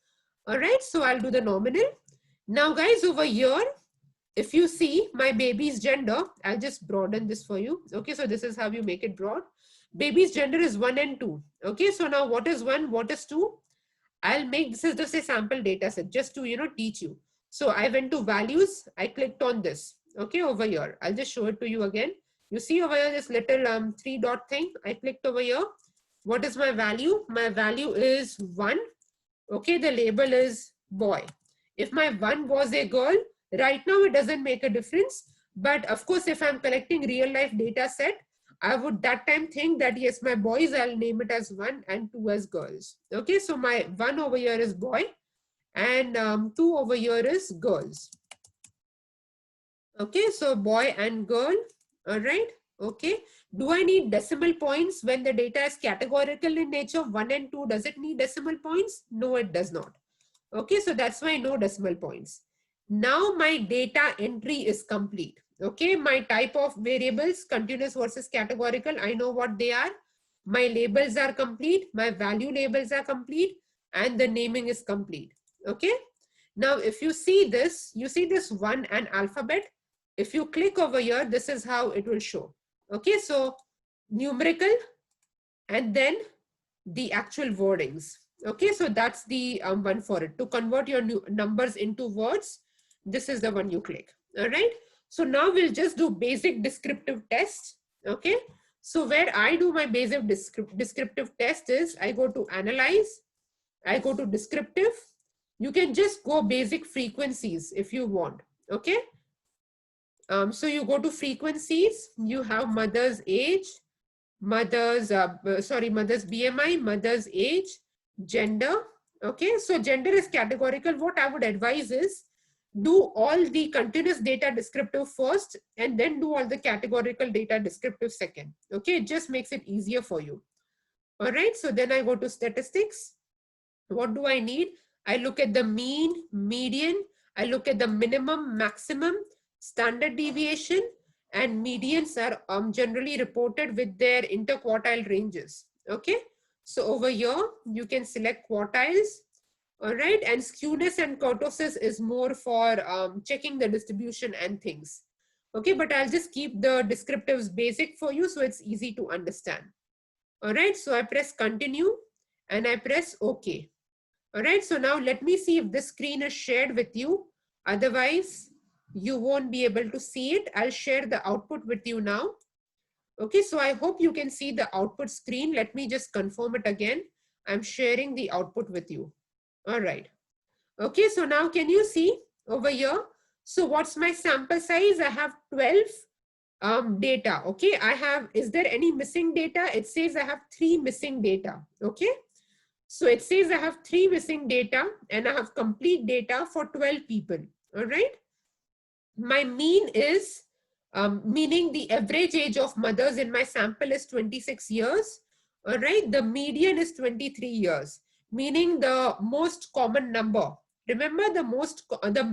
All right. So I'll do the nominal. Now guys, over here, if you see my baby's gender, I'll just broaden this for you. Okay. So this is how you make it broad. Baby's gender is 1 and 2. Okay. So now what is 1? What is 2? I'll make, this is just a sample data set just to, teach you. So I went to values. I clicked on this. Okay. Over here, I'll just show it to you again. You see over here this little three dot thing. I clicked over here. What is my value? My value is 1. Okay, the label is boy. If my 1 was a girl, right now it doesn't make a difference. But of course, if I'm collecting real life data set, I would that time think that yes, my boys, I'll name it as 1 and 2 as girls. Okay, so my 1 over here is boy and 2 over here is girls. Okay, so boy and girl. All right. Okay. Do I need decimal points when the data is categorical in nature? 1 and 2, does it need decimal points? No, it does not. Okay, so that's why no decimal points. Now my data entry is complete. Okay, my type of variables, continuous versus categorical, I know what they are. My labels are complete. My value labels are complete. And the naming is complete. Okay. Now, if you see this 1 and alphabet. If you click over here, this is how it will show. Okay, so numerical and then the actual wordings. Okay, so that's the one for it. To convert your numbers into words, this is the one you click. All right. So now we'll just do basic descriptive test. Okay. So where I do my basic descriptive test is I go to analyze, I go to descriptive. You can just go basic frequencies if you want. Okay. So you go to frequencies, you have mother's age, mother's BMI, mother's age, gender. Okay, so gender is categorical. What I would advise is do all the continuous data descriptive first and then do all the categorical data descriptive second. Okay, it just makes it easier for you. All right, so then I go to statistics. What do I need? I look at the mean, median, I look at the minimum, maximum, standard deviation, and medians are generally reported with their interquartile ranges. Okay, so over here you can select quartiles. All right, and skewness and kurtosis is more for checking the distribution and things. Okay, but I'll just keep the descriptives basic for you so it's easy to understand. All right, so I press continue and I press OK. All right, so now let me see if this screen is shared with you. Otherwise, you won't be able to see it. I'll share the output with you now. Okay, so I hope you can see the output screen. Let me just confirm it again. I'm sharing the output with you. All right. Okay, so now can you see over here? So what's my sample size? I have 12 data. Okay, is there any missing data? It says I have 3 missing data. Okay. So it says I have 3 missing data and I have complete data for 12 people. All right. My mean is, meaning the average age of mothers in my sample is 26 years. All right. The median is 23 years, meaning the most common number. Remember the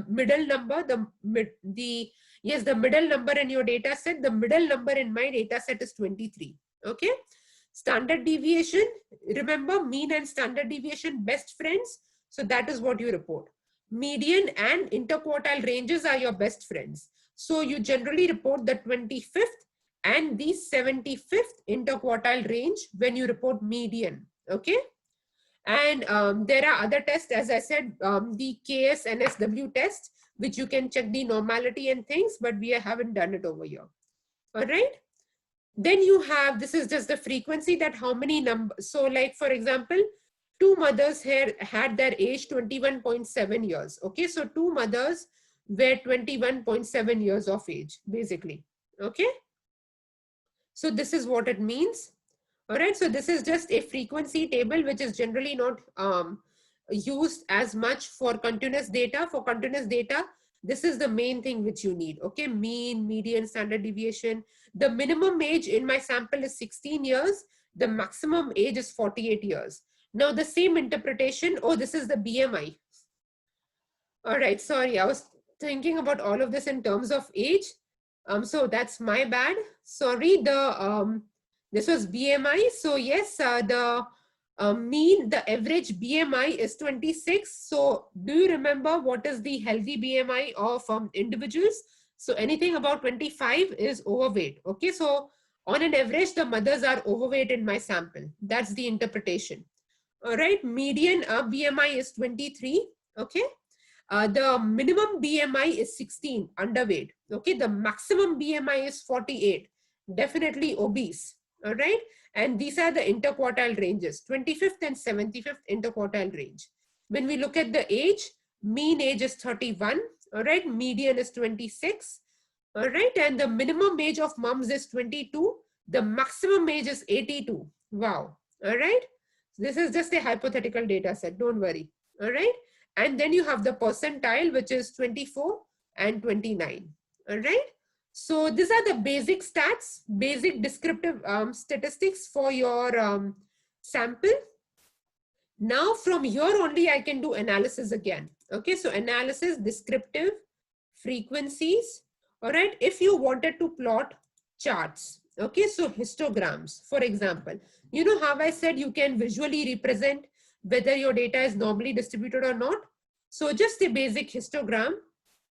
middle number, the middle number in your data set, the middle number in my data set is 23. Okay. Standard deviation, remember mean and standard deviation, best friends. So that is what you report. Median and interquartile ranges are your best friends. So you generally report the 25th and the 75th interquartile range when you report median. Okay. And there are other tests, as I said, the KS-NSW test, which you can check the normality and things, but we haven't done it over here. All right. Then you have, this is just the frequency that how many numbers. So like, for example, 2 mothers here had their age 21.7 years. Okay, so 2 mothers were 21.7 years of age, basically. Okay, so this is what it means. All right, so this is just a frequency table, which is generally not used as much for continuous data. For continuous data, this is the main thing which you need. Okay, mean, median, standard deviation. The minimum age in my sample is 16 years. The maximum age is 48 years. Now the same interpretation, oh, this is the BMI. All right, sorry, I was thinking about all of this in terms of age. So that's my bad. Sorry, this was BMI. So yes, the average BMI is 26. So do you remember what is the healthy BMI of individuals? So anything about 25 is overweight. Okay, so on an average, the mothers are overweight in my sample. That's the interpretation. All right, median BMI is 23. Okay. The minimum BMI is 16, underweight. Okay, the maximum BMI is 48. definitely obese. All right. And these are the interquartile ranges, 25th and 75th interquartile range. When we look at the age, mean age is 31. All right. Median is 26. All right. And the minimum age of mums is 22. The maximum age is 82. Wow. All right. This is just a hypothetical data set. Don't worry. All right. And then you have the percentile, which is 24 and 29. All right. So these are the basic stats, basic descriptive statistics for your sample. Now from here only I can do analysis again. Okay, so analysis, descriptive, frequencies. All right, if you wanted to plot charts, okay, so histograms, for example, you know how I said you can visually represent whether your data is normally distributed or not. So just a basic histogram.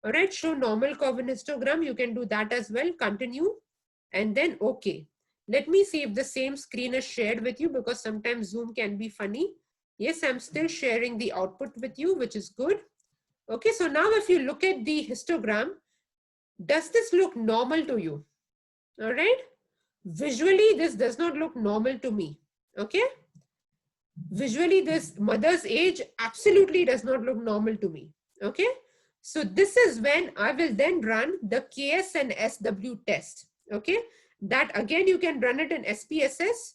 All right, show normal curve in histogram. You can do that as well. Continue and then okay. Let me see if the same screen is shared with you, because sometimes Zoom can be funny. Yes, I'm still sharing the output with you, which is good. Okay, so now if you look at the histogram, does this look normal to you? All right. Visually, this does not look normal to me. Okay. Visually, this mother's age absolutely does not look normal to me. Okay. So this is when I will then run the KS and SW test. Okay. That again, you can run it in SPSS.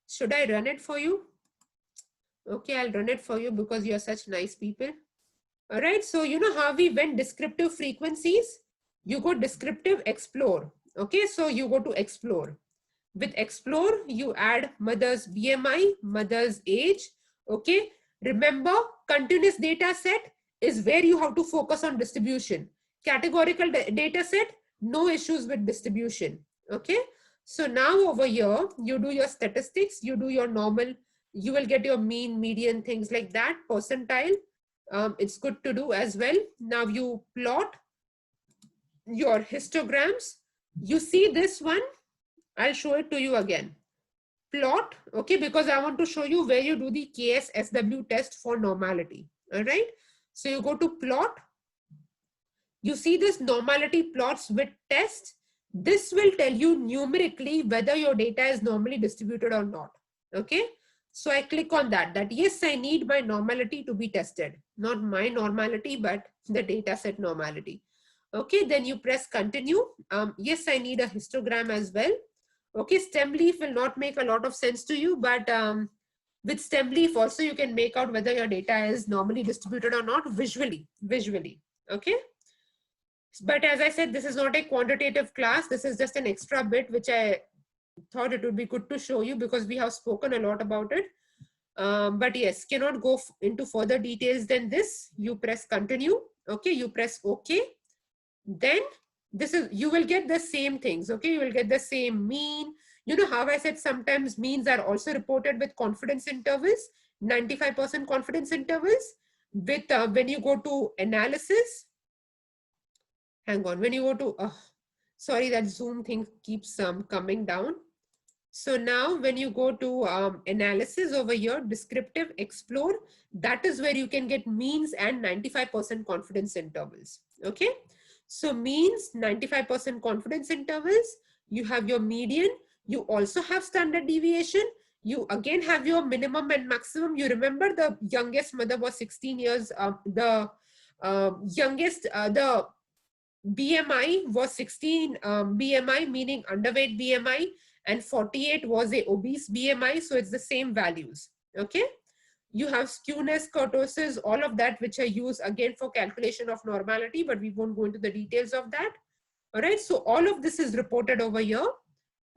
Should I run it for you? Okay, I'll run it for you because you're such nice people. All right. So you know how we went descriptive frequencies? You go descriptive explore. Okay. So you go to explore. With explore, you add mother's BMI, mother's age. Okay. Remember, continuous data set is where you have to focus on distribution. Categorical data set, no issues with distribution. Okay. So now over here, you do your statistics, you do your normal, you will get your mean, median, things like that, percentile. It's good to do as well. Now you plot your histograms. You see this one, I'll show it to you again. Plot, okay, because I want to show you where you do the KS-SW test for normality. All right. So you go to plot. You see this normality plots with test. This will tell you numerically whether your data is normally distributed or not. Okay. So I click on that yes, I need my normality to be tested. Not my normality, but the data set normality. Okay. Then you press continue. Yes, I need a histogram as well. Okay, stem leaf will not make a lot of sense to you, but with stem leaf also you can make out whether your data is normally distributed or not visually. Okay. But as I said, this is not a quantitative class. This is just an extra bit which I thought it would be good to show you because we have spoken a lot about it. But yes, cannot go into further details than this. You press continue. Okay, you press OK. Then this is, you will get the same things. Okay, you will get the same mean. You know how I said sometimes means are also reported with confidence intervals, 95% confidence intervals. With when you go to analysis, hang on, when you go to sorry, that Zoom thing keeps coming down. So now when you go to analysis over here, descriptive explore, that is where you can get means and 95% confidence intervals. Okay. So means 95% confidence intervals, you have your median, you also have standard deviation, you again have your minimum and maximum. You remember the youngest mother was 16 years, the youngest, the BMI was 16 BMI, meaning underweight BMI, and 48 was a obese BMI. So it's the same values. Okay. You have skewness, kurtosis, all of that, which I use again for calculation of normality, but we won't go into the details of that. All right. So all of this is reported over here.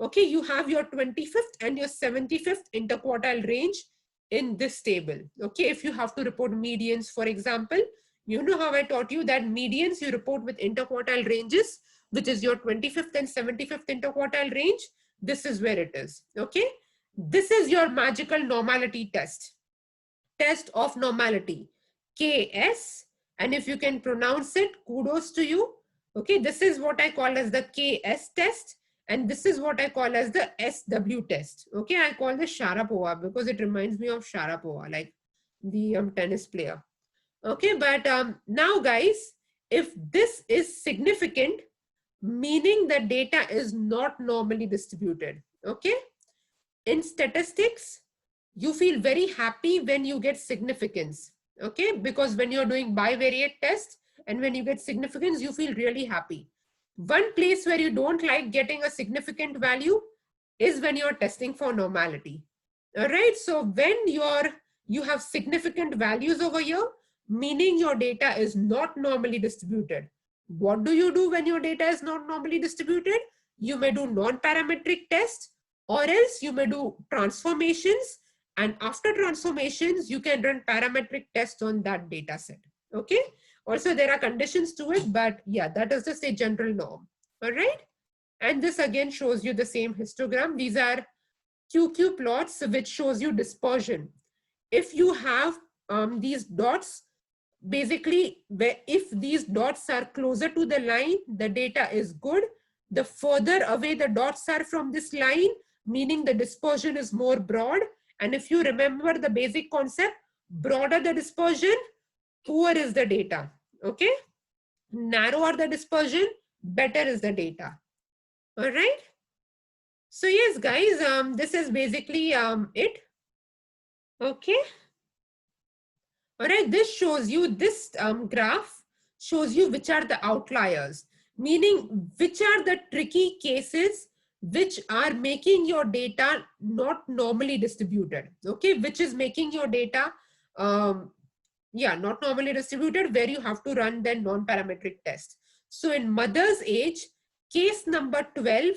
Okay. You have your 25th and your 75th interquartile range in this table. Okay. If you have to report medians, for example, you know how I taught you that medians you report with interquartile ranges, which is your 25th and 75th interquartile range. This is where it is. Okay. This is your magical normality test. Test of normality, KS, and if you can pronounce it, kudos to you. Okay, this is what I call as the KS test, and this is what I call as the SW test. Okay, I call this Sharapova because it reminds me of Sharapova, like the tennis player. Okay, but now guys, if this is significant, meaning the data is not normally distributed. Okay. In statistics, you feel very happy when you get significance. Okay. Because when you're doing bivariate tests and when you get significance, you feel really happy. One place where you don't like getting a significant value is when you're testing for normality. All right. So when you have significant values over here, meaning your data is not normally distributed. What do you do when your data is not normally distributed? You may do non-parametric tests, or else you may do transformations. And after transformations, you can run parametric tests on that data set. Okay. Also, there are conditions to it, but yeah, that is just a general norm. All right. And this again shows you the same histogram. These are QQ plots, which shows you dispersion. If you have these dots, basically, if these dots are closer to the line, the data is good. The further away the dots are from this line, meaning the dispersion is more broad. And if you remember the basic concept, broader the dispersion, poor is the data. Okay. Narrower the dispersion, better is the data. All right. So yes, guys, this is basically it. Okay. All right, this shows you, this graph shows you which are the outliers, meaning which are the tricky cases which are making your data not normally distributed. Okay, which is making your data, not normally distributed, where you have to run the non-parametric test. So in mother's age, case number 12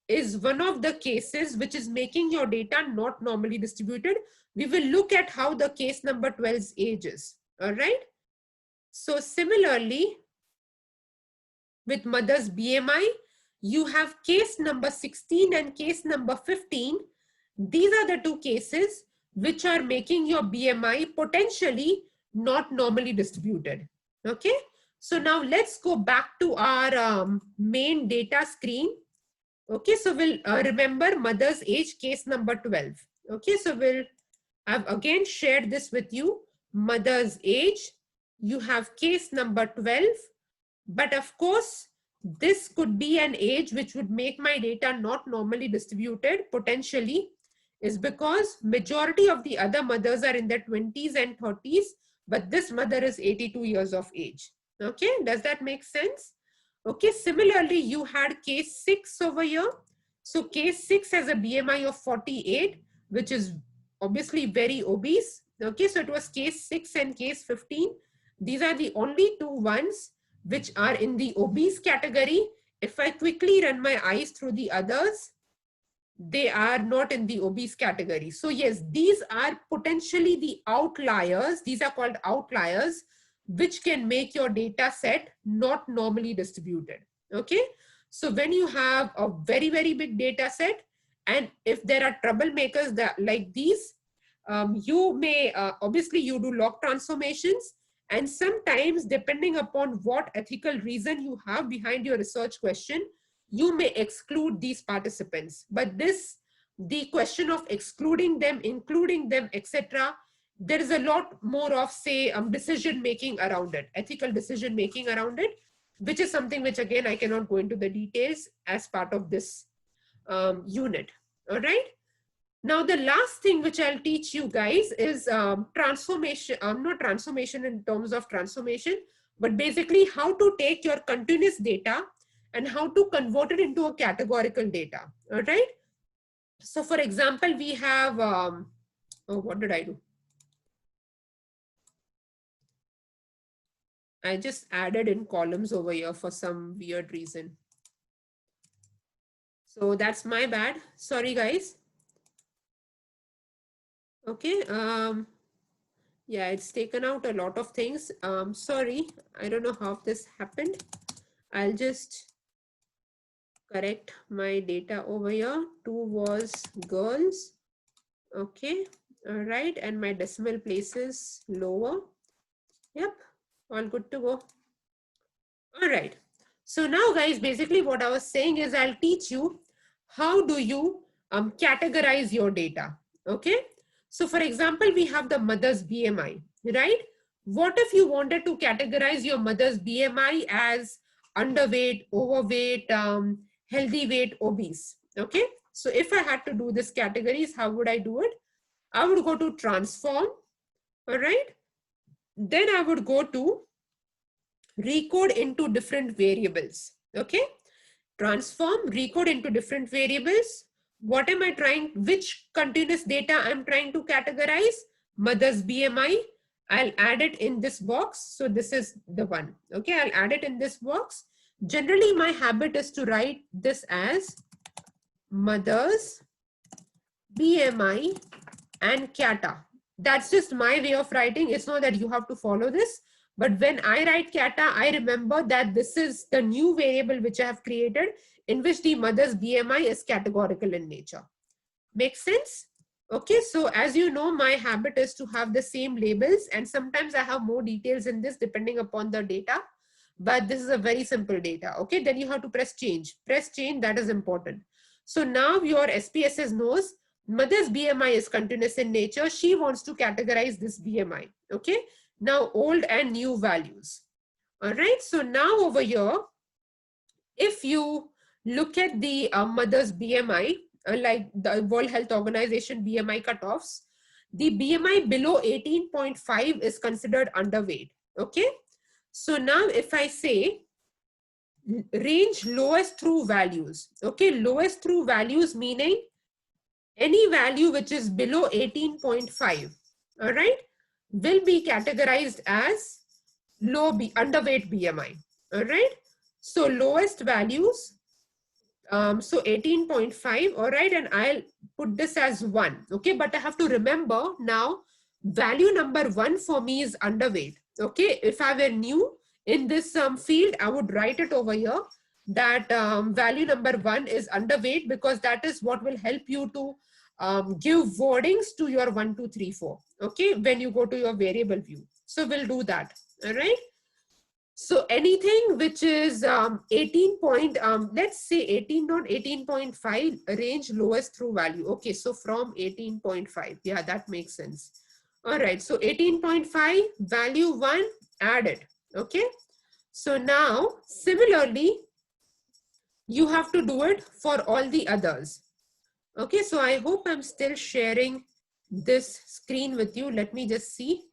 is one of the cases which is making your data not normally distributed. We will look at how the case number 12's age is. All right. So similarly, with mother's BMI, you have case number 16 and case number 15. These are the two cases which are making your BMI potentially not normally distributed. Okay. So now let's go back to our main data screen. Okay. So we'll remember mother's age, case number 12. Okay. So I've again shared this with you. Mother's age, you have case number 12. But of course, this could be an age which would make my data not normally distributed potentially, is because majority of the other mothers are in their 20s and 30s, but this mother is 82 years of age. Okay, does that make sense? Okay, similarly, you had case 6 over here. So case 6 has a BMI of 48, which is obviously very obese. Okay, so it was case 6 and case 15. These are the only two ones which are in the obese category. If I quickly run my eyes through the others, they are not in the obese category. So yes, these are potentially the outliers. These are called outliers, which can make your data set not normally distributed. Okay. So when you have a very, very big data set, and if there are troublemakers that like these, you may, obviously you do log transformations, and sometimes depending upon what ethical reason you have behind your research question, you may exclude these participants. But the question of excluding them, including them, etc., there is a lot more of, say, decision-making around it, ethical decision-making around it, which is something which, again, I cannot go into the details as part of this unit. All right. Now, the last thing which I'll teach you guys is transformation, not transformation in terms of transformation, but basically how to take your continuous data and how to convert it into a categorical data. All right. So for example, we have, oh, what did I do? I just added in columns over here for some weird reason. So that's my bad. Sorry, guys. Okay. Yeah, it's taken out a lot of things. Sorry, I don't know how this happened. I'll just correct my data over here. 2 was girls. Okay. All right. And my decimal place is lower. Yep. All good to go. All right. So now, guys, basically what I was saying is I'll teach you how do you categorize your data. Okay. So for example, we have the mother's BMI, right? What if you wanted to categorize your mother's BMI as underweight, overweight, healthy weight, obese. Okay, so if I had to do this categories, how would I do it? I would go to transform, all right? Then I would go to recode into different variables. Okay, transform, recode into different variables. What am I trying, which continuous data I'm trying to categorize? Mother's BMI. I'll add it in this box. So this is the one. Okay, I'll add it in this box. Generally, my habit is to write this as mother's BMI and CATA. That's just my way of writing. It's not that you have to follow this. But when I write CATA, I remember that this is the new variable which I have created in which the mother's BMI is categorical in nature. Makes sense? Okay, so as you know, my habit is to have the same labels, and sometimes I have more details in this depending upon the data. But this is a very simple data. Okay, then you have to press change. Press change, that is important. So now your SPSS knows mother's BMI is continuous in nature. She wants to categorize this BMI. Okay, now old and new values. All right, so now over here, if you look at the mother's BMI, like the World Health Organization BMI cutoffs, the BMI below 18.5 is considered underweight. Okay, so now if I say range lowest true values, okay, lowest true values meaning any value which is below 18.5, all right, will be categorized as underweight BMI, all right. So lowest values, so 18.5, all right, and I'll put this as 1, okay, but I have to remember now value number 1 for me is underweight, okay. If I were new in this field, I would write it over here that value number 1 is underweight, because that is what will help you to give wordings to your 1, 2, 3, 4, okay, when you go to your variable view. So we'll do that, all right. So anything which is 18 point, let's say 18, not 18.5, range lowest true value. Okay, so from 18.5, yeah, that makes sense. All right, so 18.5, value 1, add it. Okay, so now similarly, you have to do it for all the others. Okay, so I hope I'm still sharing this screen with you. Let me just see.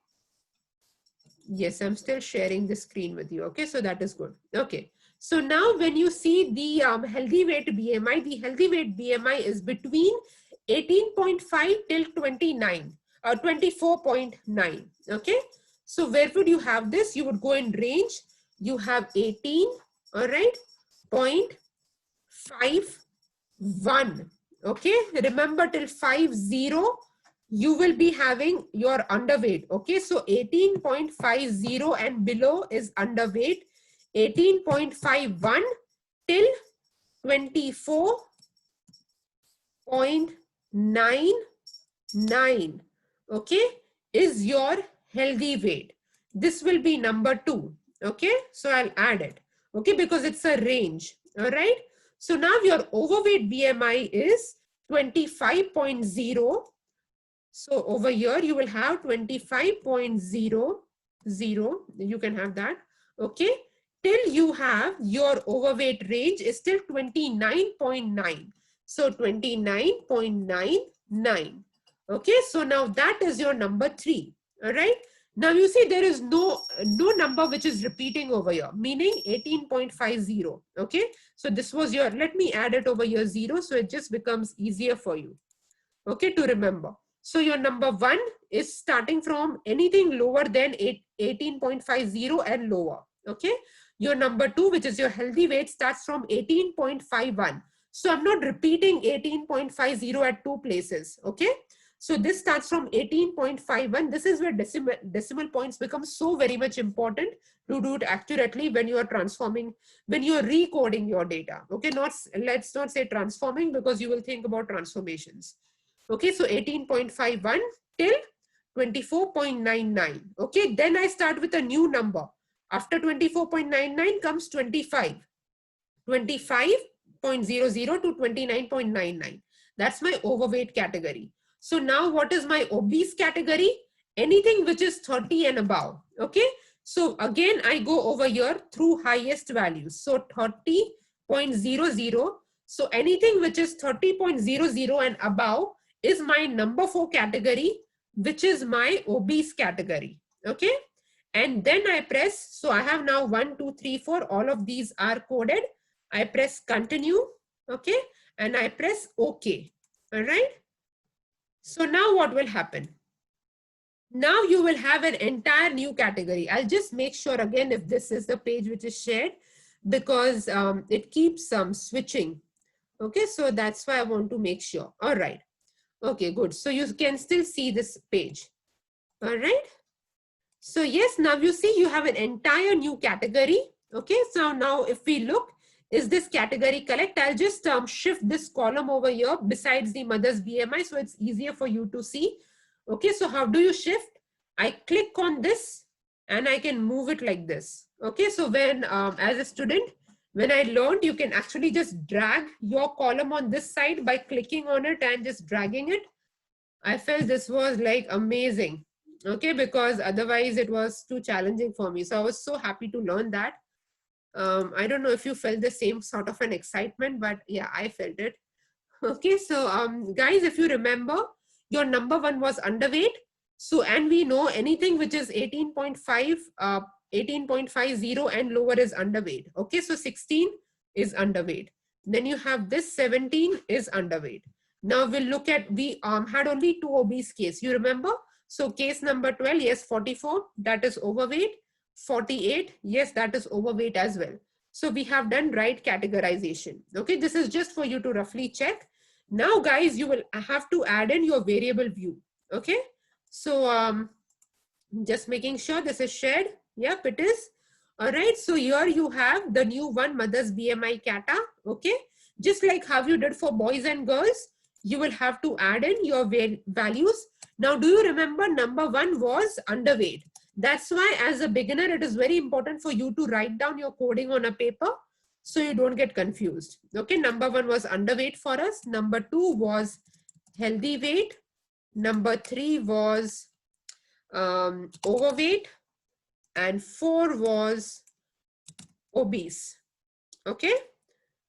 Yes, I'm still sharing the screen with you. Okay, so that is good. Okay, so now when you see the healthy weight BMI, the healthy weight BMI is between 18.5 till 29 or 24.9. Okay, so where would you have this? You would go in range. You have 18, all right, 0.51. Okay, remember till 50. You will be having your underweight. Okay, so 18.50 and below is underweight. 18.51 till 24.99, okay, is your healthy weight. This will be number 2. Okay, so I'll add it. Okay, because it's a range. All right, so now your overweight BMI is 25.0. So over here, you will have 25.00. You can have that. Okay. Till you have your overweight range is still 29.9. So 29.99. Okay. So now that is your number 3. All right. Now you see there is no number which is repeating over here, meaning 18.50. Okay. So this was your, let me add it over here 0. So it just becomes easier for you. Okay. To remember. So your number 1 is starting from anything lower than 18.50 and lower. Okay. Your number 2, which is your healthy weight, starts from 18.51. So I'm not repeating 18.50 at 2 places. Okay. So this starts from 18.51. This is where decimal points become so very much important to do it accurately when you are transforming, when you are recoding your data. Okay. Let's not say transforming, because you will think about transformations. Okay, so 18.51 till 24.99. Okay, then I start with a new number. After 24.99 comes 25. 25.00 to 29.99. That's my overweight category. So now what is my obese category? Anything which is 30 and above. Okay, So again, I go over here through highest values. So 30.00. So anything which is 30.00 and above is my number 4 category, which is my obese category. Okay. And then I press, so I have now 1, 2, 3, 4, all of these are coded. I press continue, okay, and I press OK, all right. So now what will happen? Now you will have an entire new category. I'll just make sure again if this is the page which is shared, because it keeps switching. Okay, so that's why I want to make sure. All right. Okay, good. So you can still see this page. All right. So yes, now you see you have an entire new category. Okay, so now if we look, is this category correct? I'll just shift this column over here besides the mother's BMI, so it's easier for you to see. Okay, so how do you shift? I click on this and I can move it like this. Okay, so when as a student, when I learned, you can actually just drag your column on this side by clicking on it and just dragging it. I felt this was like amazing. Okay, because otherwise it was too challenging for me. So I was so happy to learn that. I don't know if you felt the same sort of an excitement, but yeah, I felt it. Okay, so guys, if you remember, your number 1 was underweight. So, and we know anything which is 18.5, 18.50 and lower is underweight. Okay, so 16 is underweight. Then you have this 17 is underweight. Now we'll look at, we had only 2 obese case, you remember? So case number 12, yes, 44, that is overweight. 48, yes, that is overweight as well. So we have done right categorization. Okay, this is just for you to roughly check. Now guys, you will have to add in your variable view. Okay, so just making sure this is shared. Yep, it is. All right, so here you have the new one, mother's BMI kata. Okay, just like how you did for boys and girls, you will have to add in your values. Now, do you remember number 1 was underweight? That's why as a beginner, it is very important for you to write down your coding on a paper so you don't get confused. Okay, number 1 was underweight for us. Number 2 was healthy weight. Number 3 was overweight. And 4 was obese. Okay.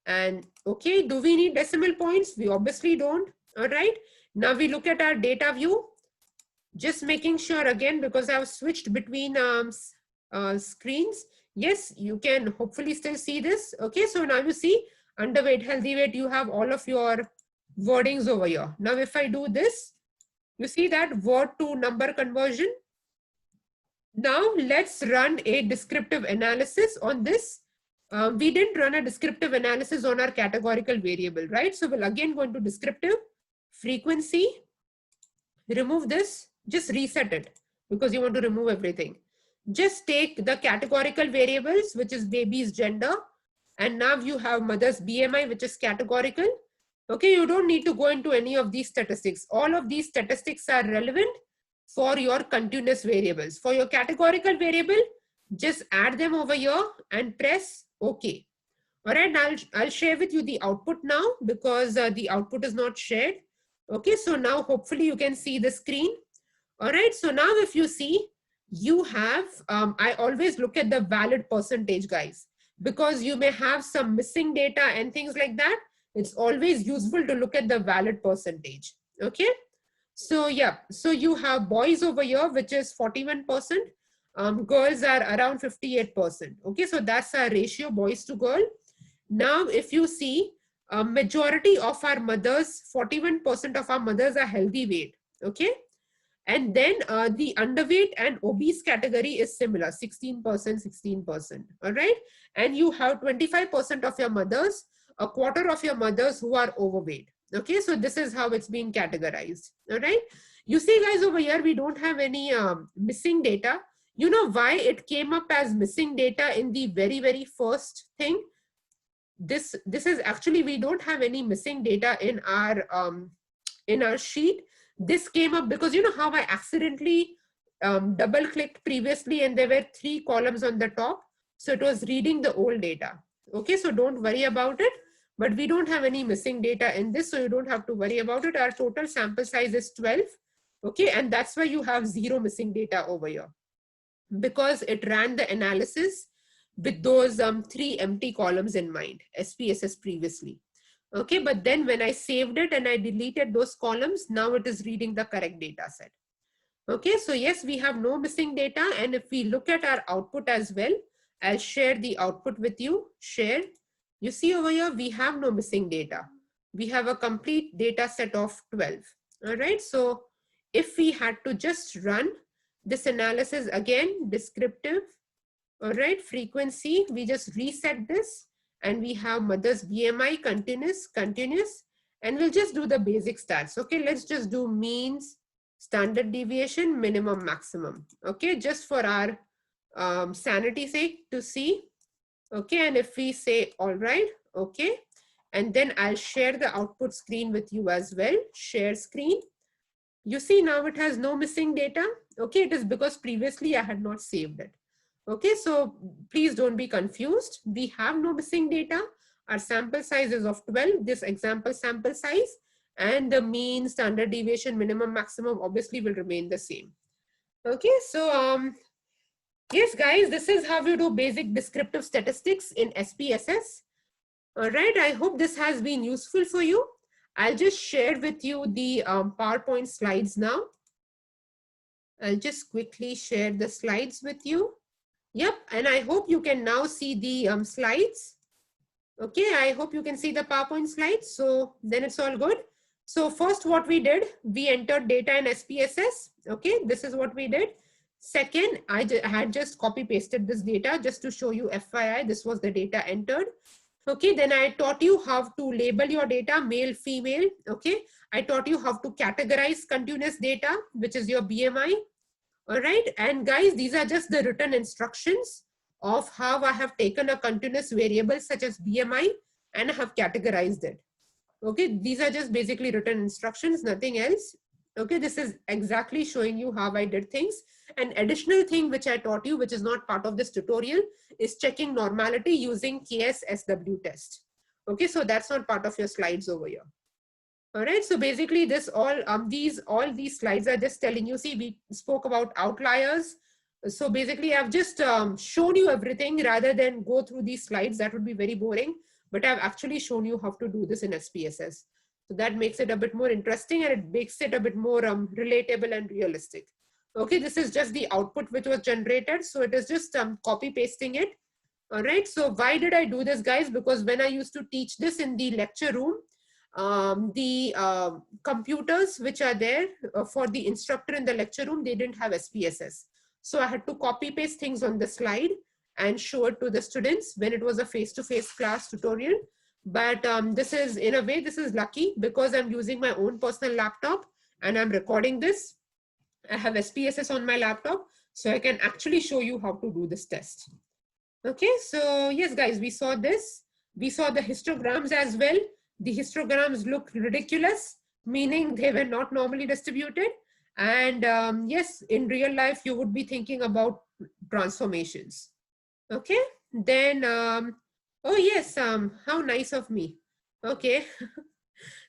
And okay, do we need decimal points? We obviously don't. All right. Now we look at our data view. Just making sure again, because I've switched between screens. Yes, you can hopefully still see this. Okay, so now you see underweight, healthy weight, you have all of your wordings over here. Now if I do this, you see that word to number conversion. Now let's run a descriptive analysis on this. We didn't run a descriptive analysis on our categorical variable, right? So we'll again go into descriptive, frequency, remove this, just reset it because you want to remove everything. Just take the categorical variables, which is baby's gender, and now you have mother's BMI, which is categorical. Okay, you don't need to go into any of these statistics. All of these statistics are relevant for your continuous variables. For your categorical variable, just add them over here and press OK. All right, I'll share with you the output now because the output is not shared. Okay, so now hopefully you can see the screen. All right, so now if you see, you have, I always look at the valid percentage, guys, because you may have some missing data and things like that. It's always useful to look at the valid percentage. Okay, so yeah, so you have boys over here, which is 41%. Girls are around 58%. Okay, so that's our ratio, boys to girl. Now, if you see, a majority of our mothers, 41% of our mothers are healthy weight. Okay, and then the underweight and obese category is similar, 16%, 16%. All right, and you have 25% of your mothers, a quarter of your mothers who are overweight. Okay, so this is how it's being categorized. All right, you see guys over here, we don't have any missing data. You know why it came up as missing data in the very first thing? This is actually, we don't have any missing data in our sheet. This came up because you know how I accidentally double clicked previously and there were 3 columns on the top. So it was reading the old data. Okay, so don't worry about it. But we don't have any missing data in this, so you don't have to worry about it. Our total sample size is 12. Okay, and that's why you have 0 missing data over here. because it ran the analysis with those three empty columns in mind, SPSS previously. Okay, but then when I saved it and I deleted those columns, now it is reading the correct data set. Okay, so yes, we have no missing data. And if we look at our output as well, I'll share the output with you. Share. You see over here, we have no missing data. We have a complete data set of 12. All right, so if we had to just run this analysis again, descriptive, all right, frequency, we just reset this and we have mother's BMI continuous, and we'll just do the basic stats. Okay, let's just do means, standard deviation, minimum, maximum. Okay, just for our sanity sake to see. Okay, and if we say, all right, okay, and then I'll share the output screen with you as well. Share screen. You see now it has no missing data. Okay, it is because previously I had not saved it. Okay, so please don't be confused. We have no missing data. Our sample size is of 12, this example sample size, and the mean, standard deviation, minimum, maximum obviously will remain the same. Okay, so yes, guys, this is how you do basic descriptive statistics in SPSS. All right, I hope this has been useful for you. I'll just share with you the PowerPoint slides now. I'll just quickly share the slides with you. Yep, and I hope you can now see the slides. Okay, I hope you can see the PowerPoint slides. So then it's all good. So first what we did, we entered data in SPSS. Okay, this is what we did. Second, I had just copy pasted this data just to show you FYI, this was the data entered. Okay, then I taught you how to label your data, male, female. Okay, I taught you how to categorize continuous data, which is your BMI. All right, and guys, these are just the written instructions of how I have taken a continuous variable such as BMI and I have categorized it. Okay, these are just basically written instructions, nothing else. Okay, this is exactly showing you how I did things. An additional thing which I taught you, which is not part of this tutorial, is checking normality using KSSW test. Okay, so that's not part of your slides over here. All right, so basically this all these slides are just telling you, see, we spoke about outliers. So basically I've just shown you everything rather than go through these slides. That would be very boring, but I've actually shown you how to do this in SPSS. So that makes it a bit more interesting and it makes it a bit more relatable and realistic. Okay, this is just the output which was generated. So it is just copy pasting it. All right, so why did I do this, guys? Because when I used to teach this in the lecture room, the computers which are there for the instructor in the lecture room, they didn't have SPSS. So I had to copy paste things on the slide and show it to the students when it was a face-to-face class tutorial. But this is, in a way, this is lucky because I'm using my own personal laptop and I'm recording this. I have SPSS on my laptop, so I can actually show you how to do this test. Okay, so yes, guys, we saw this. We saw the histograms as well. The histograms look ridiculous, meaning they were not normally distributed. And yes, in real life, you would be thinking about transformations. Okay, then, oh yes, how nice of me. Okay,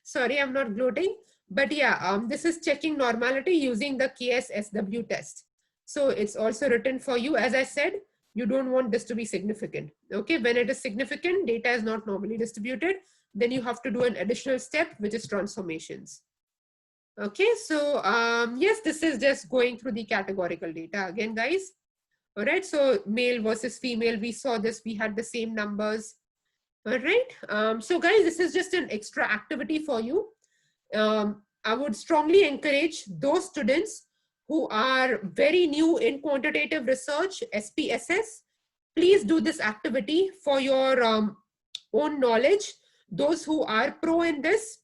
sorry, I'm not gloating. But yeah, this is checking normality using the KSSW test. So it's also written for you. As I said, you don't want this to be significant. Okay, when it is significant, data is not normally distributed. Then you have to do an additional step, which is transformations. Okay, so yes, this is just going through the categorical data again, guys. All right, so male versus female, we saw this, we had the same numbers. All right, so guys, this is just an extra activity for you. I would strongly encourage those students who are very new in quantitative research, SPSS, please do this activity for your own knowledge. Those who are pro in this,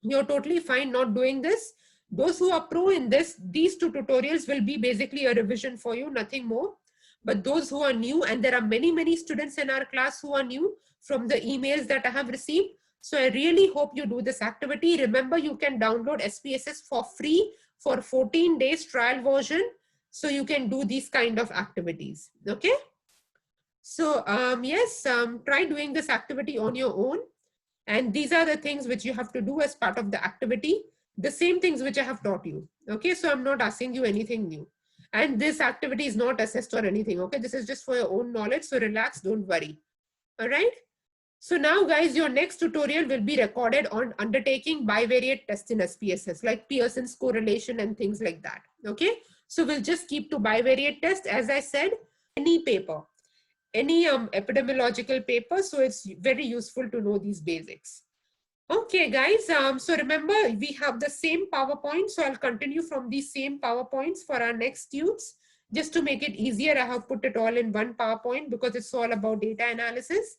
you're totally fine not doing this. Those who are pro in this, these two tutorials will be basically a revision for you, nothing more. But those who are new, and there are many students in our class who are new from the emails that I have received. So I really hope you do this activity. Remember, you can download SPSS for free for 14 days trial version. So you can do these kind of activities, okay? So yes, try doing this activity on your own. And these are the things which you have to do as part of the activity. The same things which I have taught you, okay? So I'm not asking you anything new. And this activity is not assessed or anything, okay? This is just for your own knowledge, so relax, don't worry. All right? So now, guys, your next tutorial will be recorded on undertaking bivariate test in SPSS, like Pearson's correlation and things like that, okay? So we'll just keep to bivariate test, as I said, any paper, any epidemiological paper, so it's very useful to know these basics. Okay, guys, so remember, we have the same PowerPoint, so I'll continue from these same PowerPoints for our next tunes. Just to make it easier, I have put it all in one PowerPoint because it's all about data analysis.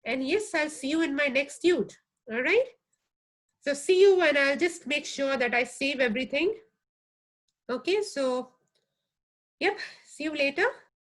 And yes, I'll see you in my next tute. All right. So see you, and I'll just make sure that I save everything. Okay, so yep, see you later.